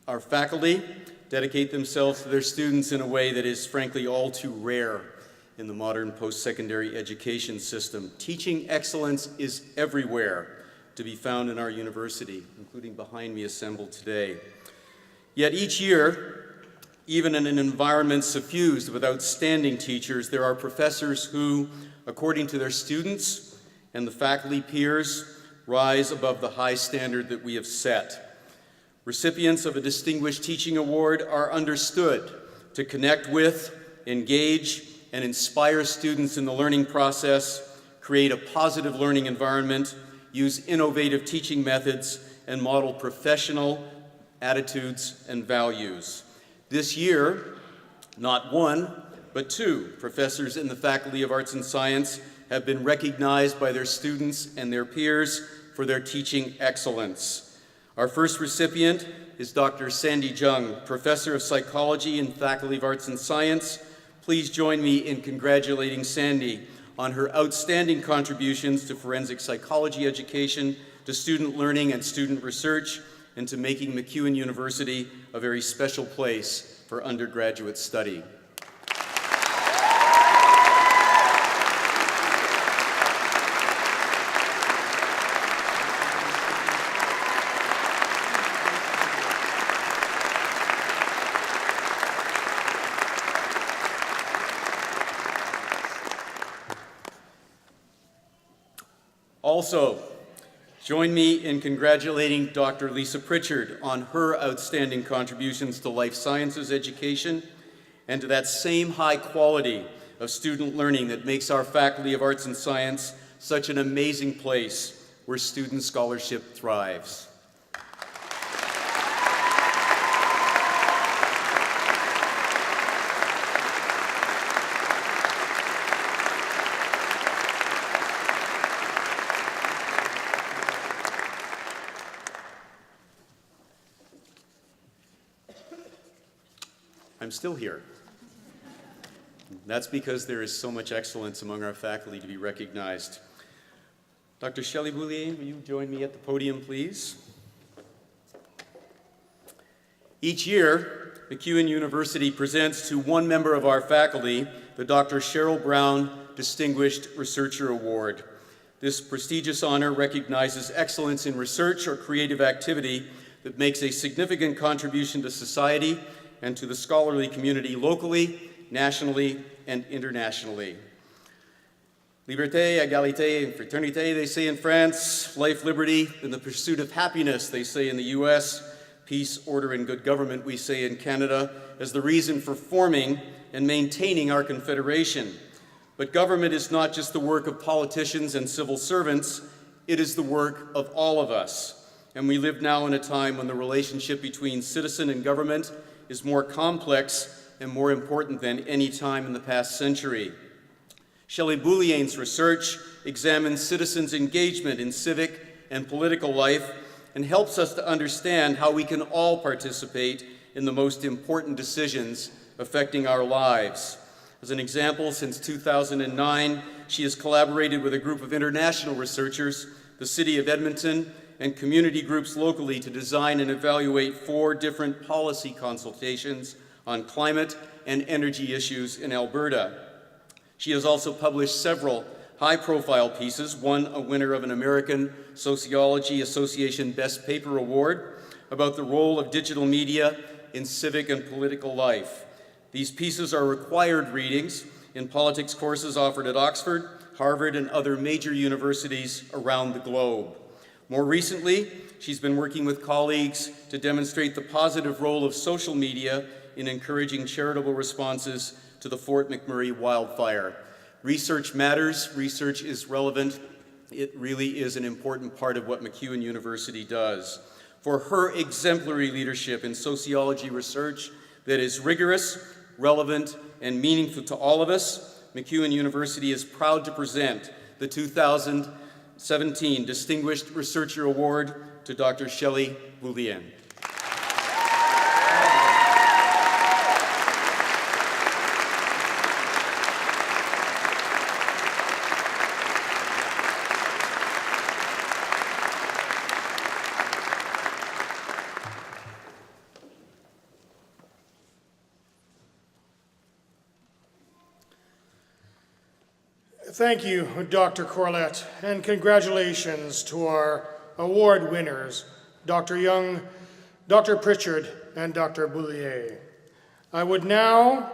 Our faculty dedicate themselves to their students in a way that is frankly all too rare in the modern post-secondary education system. Teaching excellence is everywhere to be found in our university, including behind me assembled today. Yet each year, even in an environment suffused with outstanding teachers, there are professors who, according to their students and the faculty peers, rise above the high standard that we have set. Recipients of a Distinguished Teaching Award are understood to connect with, engage, and inspire students in the learning process, create a positive learning environment, use innovative teaching methods, and model professional attitudes and values. This year, not one, but two professors in the Faculty of Arts and Science have been recognized by their students and their peers for their teaching excellence. Our first recipient is Dr. Sandy Jung, Professor of Psychology in Faculty of Arts and Science. Please join me in congratulating Sandy on her outstanding contributions to forensic psychology education, to student learning and student research, and to making MacEwan University a very special place for undergraduate study. Also, join me in congratulating Dr. Lisa Pritchard on her outstanding contributions to life sciences education and to that same high quality of student learning that makes our Faculty of Arts and Science such an amazing place where student scholarship thrives. I'm still here. That's because there is so much excellence among our faculty to be recognized. Dr. Shelley Boulier, will you join me at the podium, please? Each year, MacEwan University presents to one member of our faculty the Dr. Cheryl Brown Distinguished Researcher Award. This prestigious honor recognizes excellence in research or creative activity that makes a significant contribution to society and to the scholarly community locally, nationally, and internationally. Liberté, égalité, and fraternité, they say in France. Life, liberty, and the pursuit of happiness, they say in the US. Peace, order, and good government, we say in Canada, as the reason for forming and maintaining our confederation. But government is not just the work of politicians and civil servants, it is the work of all of us. And we live now in a time when the relationship between citizen and government is more complex and more important than any time in the past century. Shelley Boulier's research examines citizens' engagement in civic and political life and helps us to understand how we can all participate in the most important decisions affecting our lives. As an example, since 2009, she has collaborated with a group of international researchers, the City of Edmonton, and community groups locally to design and evaluate 4 different policy consultations on climate and energy issues in Alberta. She has also published several high-profile pieces, one a winner of an American Sociology Association Best Paper Award, about the role of digital media in civic and political life. These pieces are required readings in politics courses offered at Oxford, Harvard, and other major universities around the globe. More recently, she's been working with colleagues to demonstrate the positive role of social media in encouraging charitable responses to the Fort McMurray wildfire. Research matters, research is relevant. It really is an important part of what MacEwan University does. For her exemplary leadership in sociology research that is rigorous, relevant, and meaningful to all of us, MacEwan University is proud to present the 2017 Distinguished Researcher Award to Dr. Shelley Boulier. Thank you, Dr. Corlett, and congratulations to our award winners, Dr. Young, Dr. Pritchard, and Dr. Boulier. I would now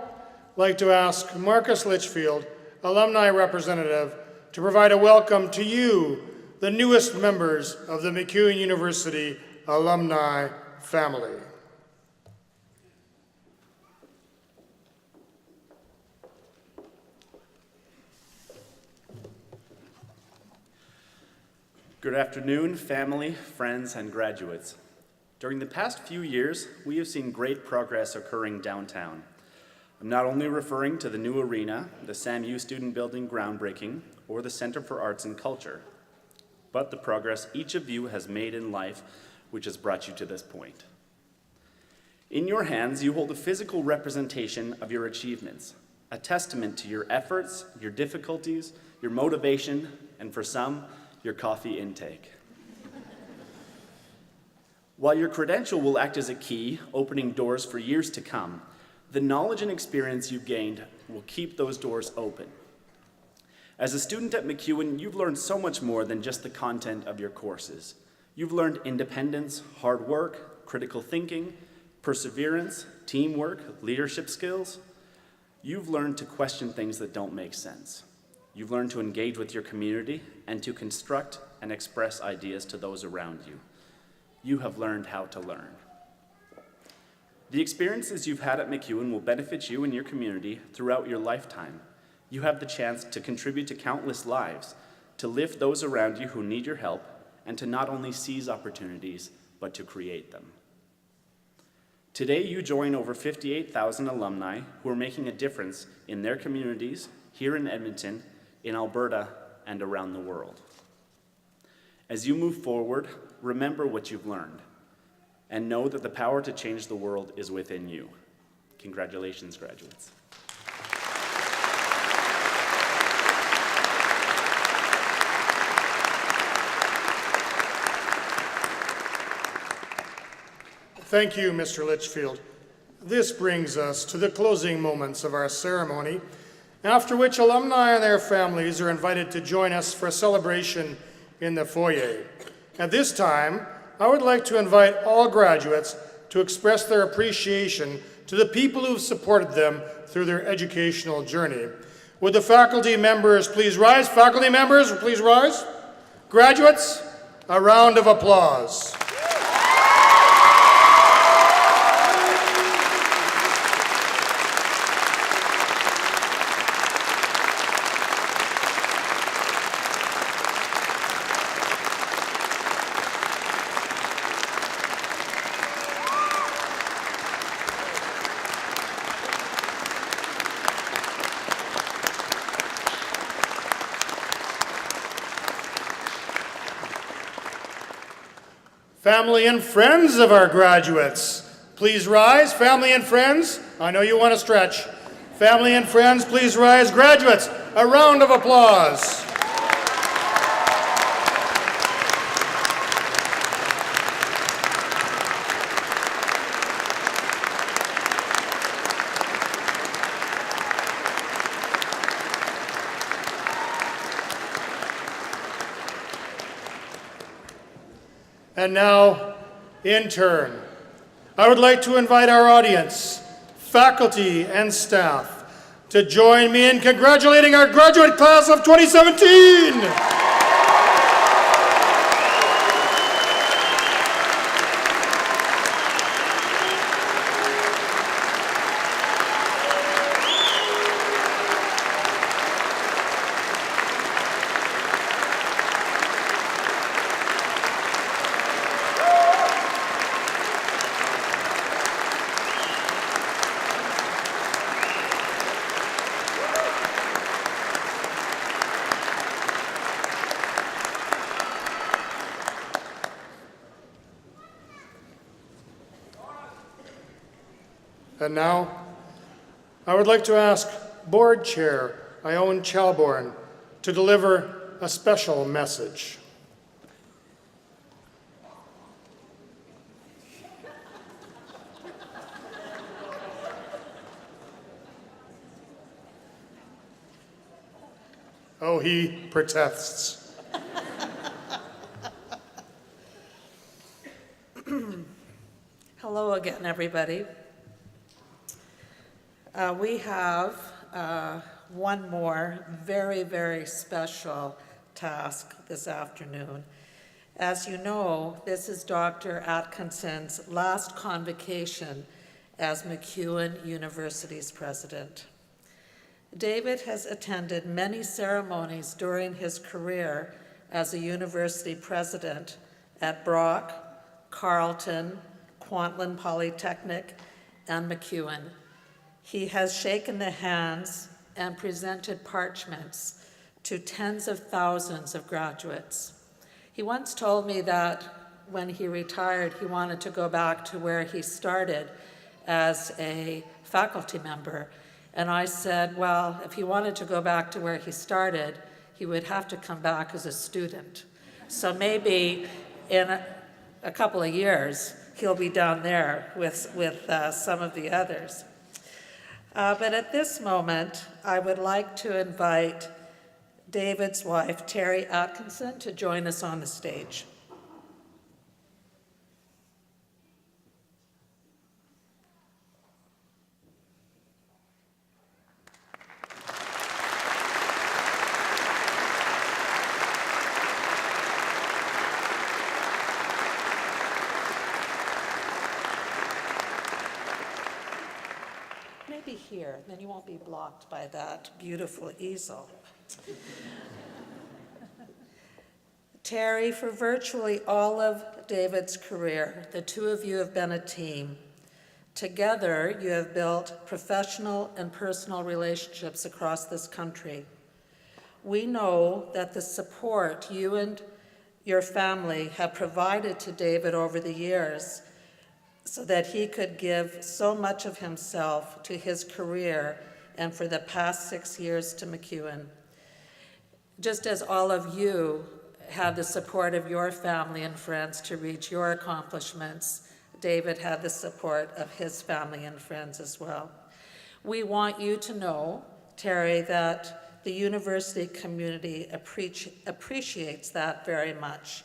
like to ask Marcus Litchfield, alumni representative, to provide a welcome to you, the newest members of the MacEwan University alumni family. Good afternoon, family, friends, and graduates. During the past few years, we have seen great progress occurring downtown. I'm not only referring to the new arena, the SAMU Student Building groundbreaking, or the Center for Arts and Culture, but the progress each of you has made in life which has brought you to this point. In your hands, you hold a physical representation of your achievements, a testament to your efforts, your difficulties, your motivation, and for some, your coffee intake. While your credential will act as a key, opening doors for years to come, the knowledge and experience you've gained will keep those doors open. As a student at MacEwan, you've learned so much more than just the content of your courses. You've learned independence, hard work, critical thinking, perseverance, teamwork, leadership skills. You've learned to question things that don't make sense. You've learned to engage with your community and to construct and express ideas to those around you. You have learned how to learn. The experiences you've had at MacEwan will benefit you and your community throughout your lifetime. You have the chance to contribute to countless lives, to lift those around you who need your help, and to not only seize opportunities, but to create them. Today, you join over 58,000 alumni who are making a difference in their communities, here in Edmonton, in Alberta, and around the world. As you move forward, remember what you've learned, and know that the power to change the world is within you. Congratulations, graduates. Thank you, Mr. Litchfield. This brings us to the closing moments of our ceremony, after which alumni and their families are invited to join us for a celebration in the foyer. At this time, I would like to invite all graduates to express their appreciation to the people who've supported them through their educational journey. Would the faculty members please rise? Faculty members, please rise. Graduates, a round of applause. Family and friends of our graduates, please rise. Family and friends, I know you want to stretch. Family and friends, please rise. Graduates, a round of applause. And now, in turn, I would like to invite our audience, faculty, and staff to join me in congratulating our graduate class of 2017. And now, I would like to ask Board Chair Ione Chalborn to deliver a special message. Oh, he protests. Hello again, everybody. We have one more very, very special task this afternoon. As you know, this is Dr. Atkinson's last convocation as MacEwan University's president. David has attended many ceremonies during his career as a university president at Brock, Carleton, Kwantlen Polytechnic, and MacEwan. He has shaken the hands and presented parchments to tens of thousands of graduates. He once told me that when he retired, he wanted to go back to where he started as a faculty member. And I said, well, if he wanted to go back to where he started, he would have to come back as a student. So maybe in a couple of years, he'll be down there with some of the others. But at this moment, I would like to invite David's wife, Terry Atkinson, to join us on the stage. be here, then you won't be blocked by that beautiful easel. Terry, for virtually all of David's career, the two of you have been a team. Together, you have built professional and personal relationships across this country. We know that the support you and your family have provided to David over the years so that he could give so much of himself to his career and for the past 6 years to MacEwan. Just as all of you had the support of your family and friends to reach your accomplishments, David had the support of his family and friends as well. We want you to know, Terry, that the university community appreciates that very much.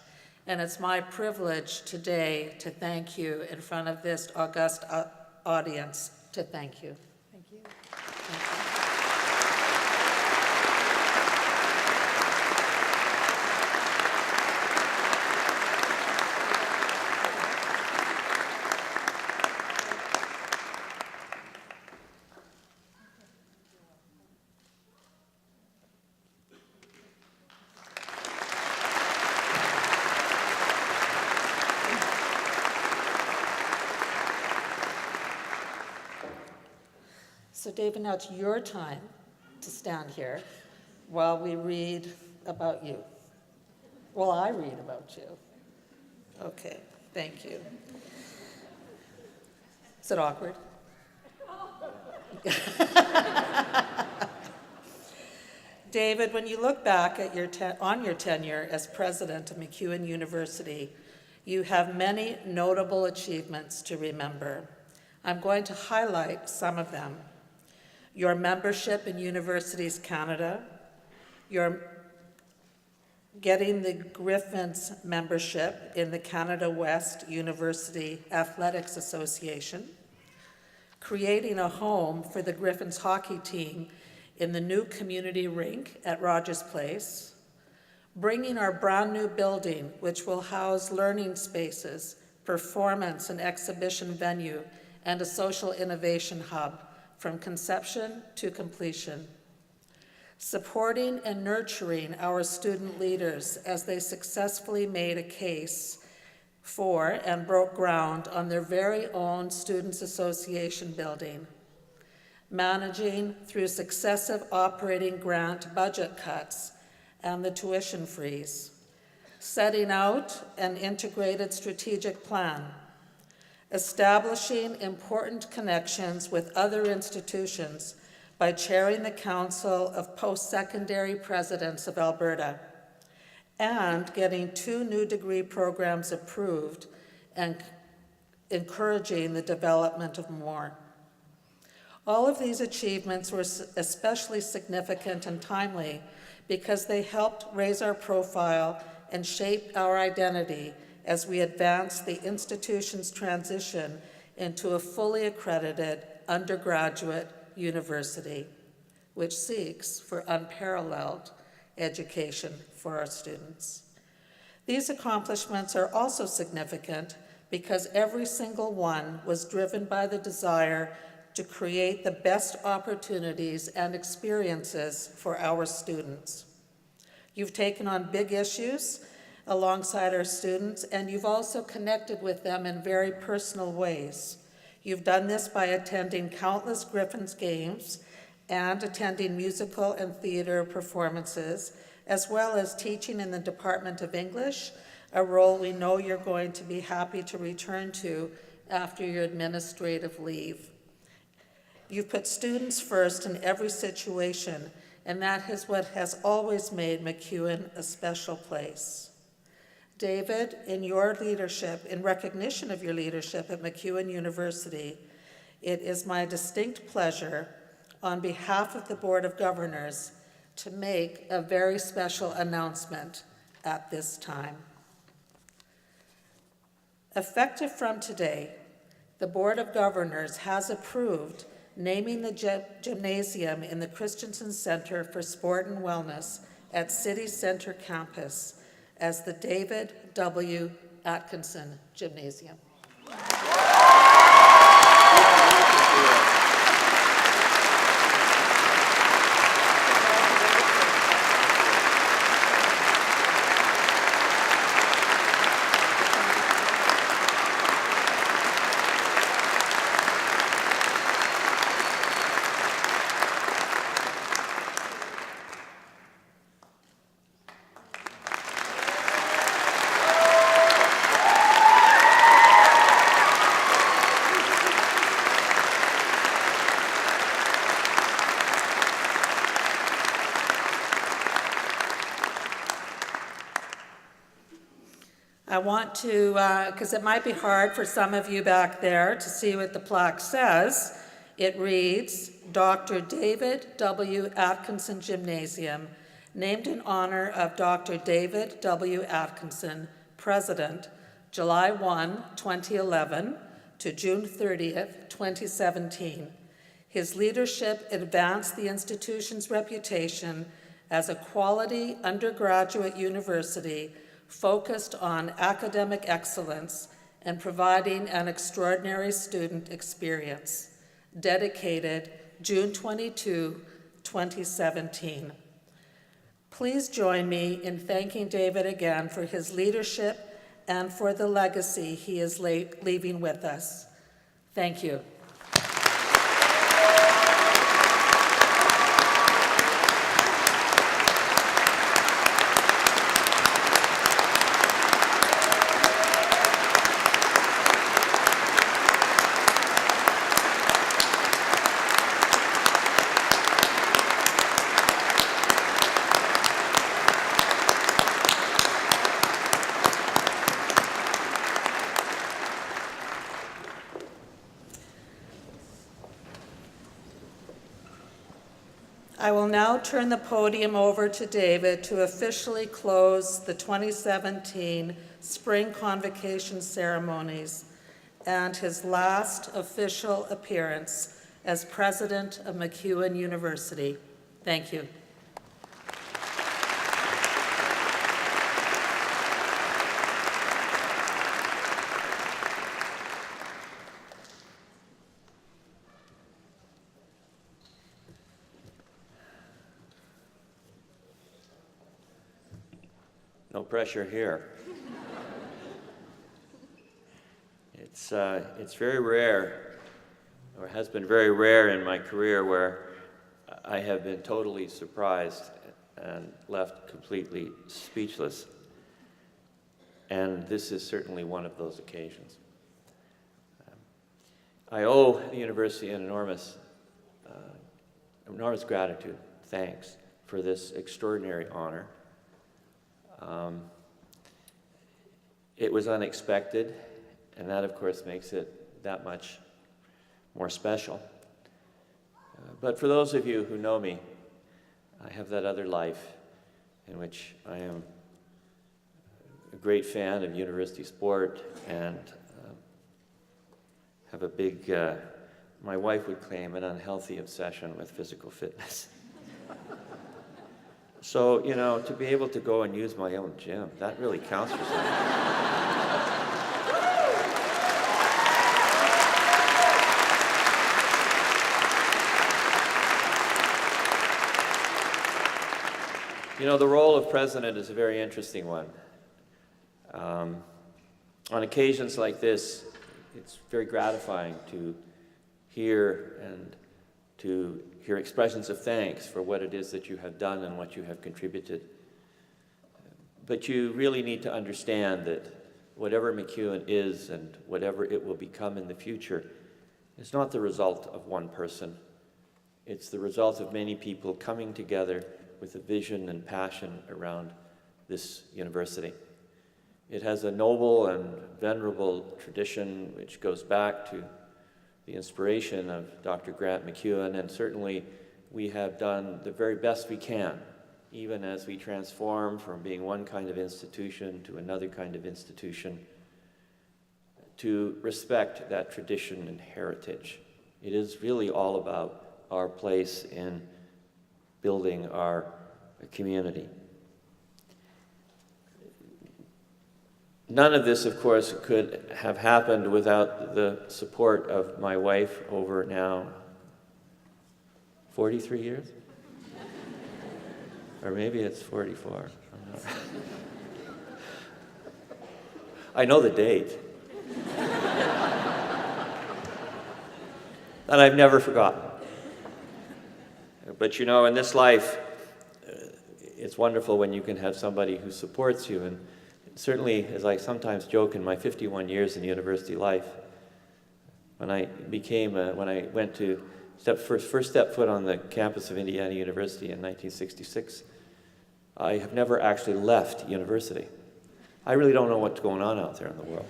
And it's my privilege today to thank you in front of this august audience, to thank you. Thank you. Thank you. So David, now it's your time to stand here while we read about you. Well, I read about you. Okay, thank you. Is it awkward? David, when you look back at on your tenure as president of MacEwan University, you have many notable achievements to remember. I'm going to highlight some of them. Your membership in Universities Canada, your getting the Griffins membership in the Canada West University Athletics Association, creating a home for the Griffins hockey team in the new community rink at Rogers Place, bringing our brand new building, which will house learning spaces, performance and exhibition venue, and a social innovation hub from conception to completion. Supporting and nurturing our student leaders as they successfully made a case for and broke ground on their very own Students Association building. Managing through successive operating grant budget cuts and the tuition freeze. Setting out an integrated strategic plan. Establishing important connections with other institutions by chairing the Council of Post-Secondary Presidents of Alberta, and getting 2 new degree programs approved and encouraging the development of more. All of these achievements were especially significant and timely because they helped raise our profile and shape our identity as we advance the institution's transition into a fully accredited undergraduate university, which seeks for unparalleled education for our students. These accomplishments are also significant because every single one was driven by the desire to create the best opportunities and experiences for our students. You've taken on big issues alongside our students, and you've also connected with them in very personal ways. You've done this by attending countless Griffins games and attending musical and theater performances, as well as teaching in the Department of English, a role we know you're going to be happy to return to after your administrative leave. You've put students first in every situation, and that is what has always made MacEwan a special place. David, in your leadership, in recognition of your leadership at MacEwan University, it is my distinct pleasure, on behalf of the Board of Governors, to make a very special announcement at this time. Effective from today, the Board of Governors has approved naming the gymnasium in the Christensen Center for Sport and Wellness at City Center Campus as the David W. Atkinson Gymnasium. I want to, because it might be hard for some of you back there to see what the plaque says. It reads, Dr. David W. Atkinson Gymnasium, named in honor of Dr. David W. Atkinson, President, July 1, 2011 to June 30th, 2017. His leadership advanced the institution's reputation as a quality undergraduate university focused on academic excellence and providing an extraordinary student experience. Dedicated June 22, 2017. Please join me in thanking David again for his leadership and for the legacy he is leaving with us. Thank you. I will now turn the podium over to David to officially close the 2017 Spring Convocation ceremonies and his last official appearance as president of MacEwan University. Thank you. No pressure here. It's very rare, or has been very rare in my career, where I have been totally surprised and left completely speechless. And this is certainly one of those occasions. I owe the university an enormous gratitude, thanks for this extraordinary honor. It was unexpected, and that, of course, makes it that much more special. But for those of you who know me, I have that other life in which I am a great fan of university sport and have a big, my wife would claim, an unhealthy obsession with physical fitness. So, you know, to be able to go and use my own gym, that really counts for something. You know, the role of president is a very interesting one. On occasions like this, it's very gratifying to hear expressions of thanks for what it is that you have done and what you have contributed. But you really need to understand that whatever MacEwan is and whatever it will become in the future is not the result of one person. It's the result of many people coming together with a vision and passion around this university. It has a noble and venerable tradition which goes back to the inspiration of Dr. Grant MacEwan, and certainly we have done the very best we can, even as we transform from being one kind of institution to another kind of institution, to respect that tradition and heritage. It is really all about our place in building our community. None of this, of course, could have happened without the support of my wife over now 43 years? Or maybe it's 44. I know the date. That I've never forgotten. But you know, in this life, it's wonderful when you can have somebody who supports you. And certainly, as I sometimes joke, in my 51 years in university life, when I went to first step foot on the campus of Indiana University in 1966, I have never actually left university. I really don't know what's going on out there in the world.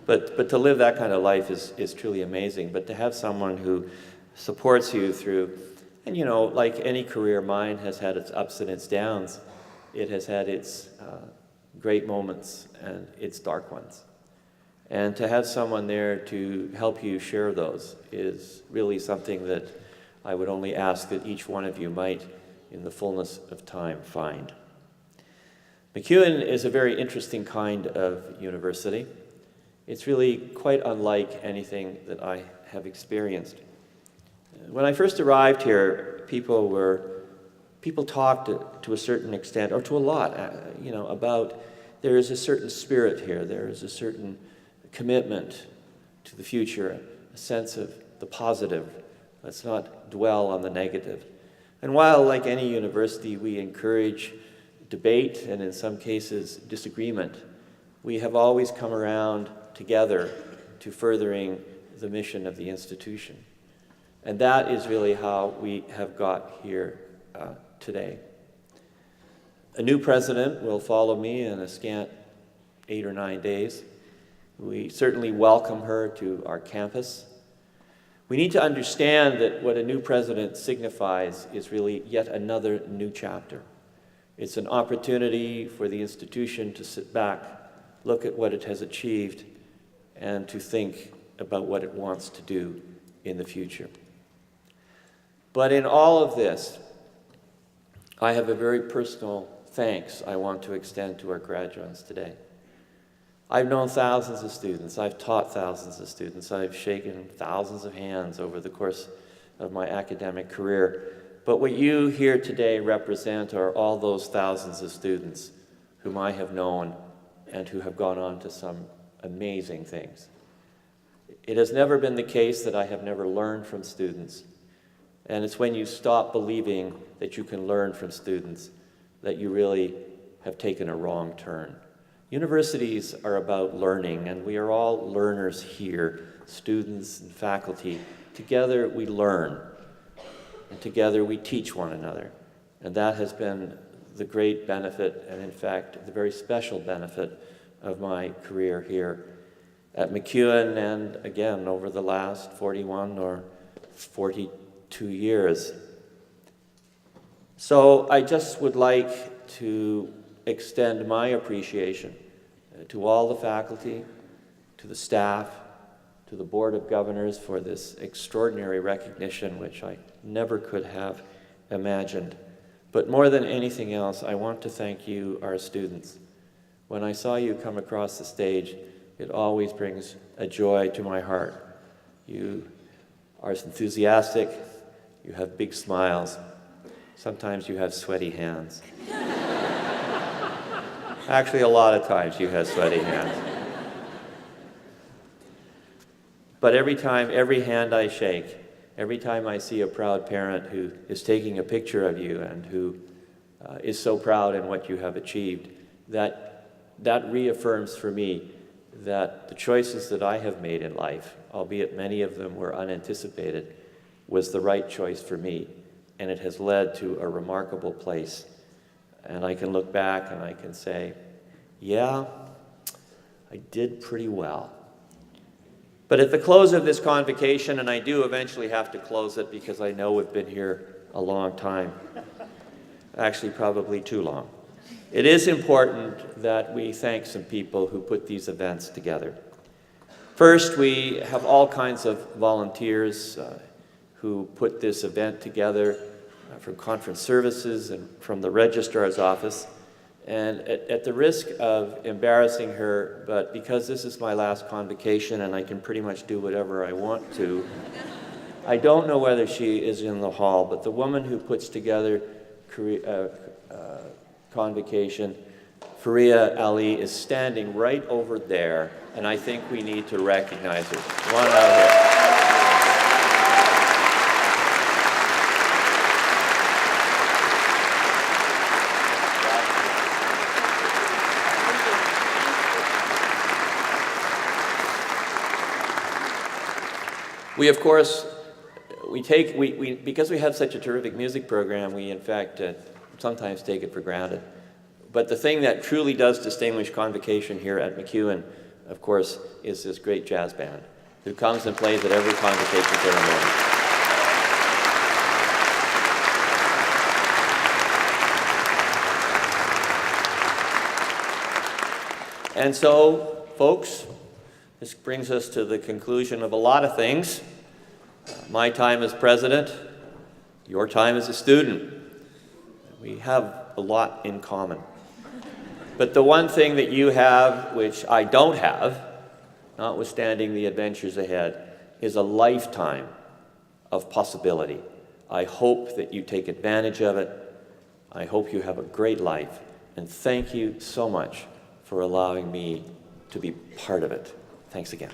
But to live that kind of life is truly amazing. But to have someone who supports you through, and you know, like any career, mine has had its ups and its downs. It has had its great moments and its dark ones. And to have someone there to help you share those is really something that I would only ask that each one of you might, in the fullness of time, find. MacEwan is a very interesting kind of university. It's really quite unlike anything that I have experienced. When I first arrived here, people talked to a certain extent, or to a lot, about there is a certain spirit here, there is a certain commitment to the future, a sense of the positive. Let's not dwell on the negative. And while, like any university, we encourage debate and in some cases disagreement, we have always come around together to furthering the mission of the institution. And that is really how we have got here today. A new president will follow me in a scant 8 or 9 days. We certainly welcome her to our campus. We need to understand that what a new president signifies is really yet another new chapter. It's an opportunity for the institution to sit back, look at what it has achieved, and to think about what it wants to do in the future. But in all of this, I have a very personal thanks I want to extend to our graduates today. I've known thousands of students, I've taught thousands of students, I've shaken thousands of hands over the course of my academic career. But what you here today represent are all those thousands of students whom I have known and who have gone on to some amazing things. It has never been the case that I have never learned from students. And it's when you stop believing that you can learn from students that you really have taken a wrong turn. Universities are about learning, and we are all learners here, students and faculty. Together we learn, and together we teach one another. And that has been the great benefit, and in fact, the very special benefit of my career here at MacEwan, and again, over the last 41 or 42 years. So I just would like to extend my appreciation to all the faculty, to the staff, to the Board of Governors for this extraordinary recognition, which I never could have imagined. But more than anything else, I want to thank you, our students. When I saw you come across the stage, it always brings a joy to my heart. You are enthusiastic, you have big smiles, sometimes you have sweaty hands. Actually, a lot of times you have sweaty hands. But every time, every hand I shake, every time I see a proud parent who is taking a picture of you and who is so proud in what you have achieved, that reaffirms for me that the choices that I have made in life, albeit many of them were unanticipated, was the right choice for me, and it has led to a remarkable place. And I can look back and I can say, yeah, I did pretty well. But at the close of this convocation, and I do eventually have to close it because I know we've been here a long time, actually probably too long, it is important that we thank some people who put these events together. First, we have all kinds of volunteers who put this event together from conference services and from the registrar's office. And at the risk of embarrassing her, but because this is my last convocation and I can pretty much do whatever I want to, I don't know whether she is in the hall, but the woman who puts together Convocation, Faria Ali, is standing right over there, and I think we need to recognize her. Come on out here. We, of course, because we have such a terrific music program, we in fact sometimes take it for granted. But the thing that truly does distinguish Convocation here at MacEwan, of course, is this great jazz band who comes and plays at every Convocation ceremony. And so, folks, this brings us to the conclusion of a lot of things. My time as president, your time as a student. We have a lot in common. But the one thing that you have, which I don't have, notwithstanding the adventures ahead, is a lifetime of possibility. I hope that you take advantage of it. I hope you have a great life. And thank you so much for allowing me to be part of it. Thanks again.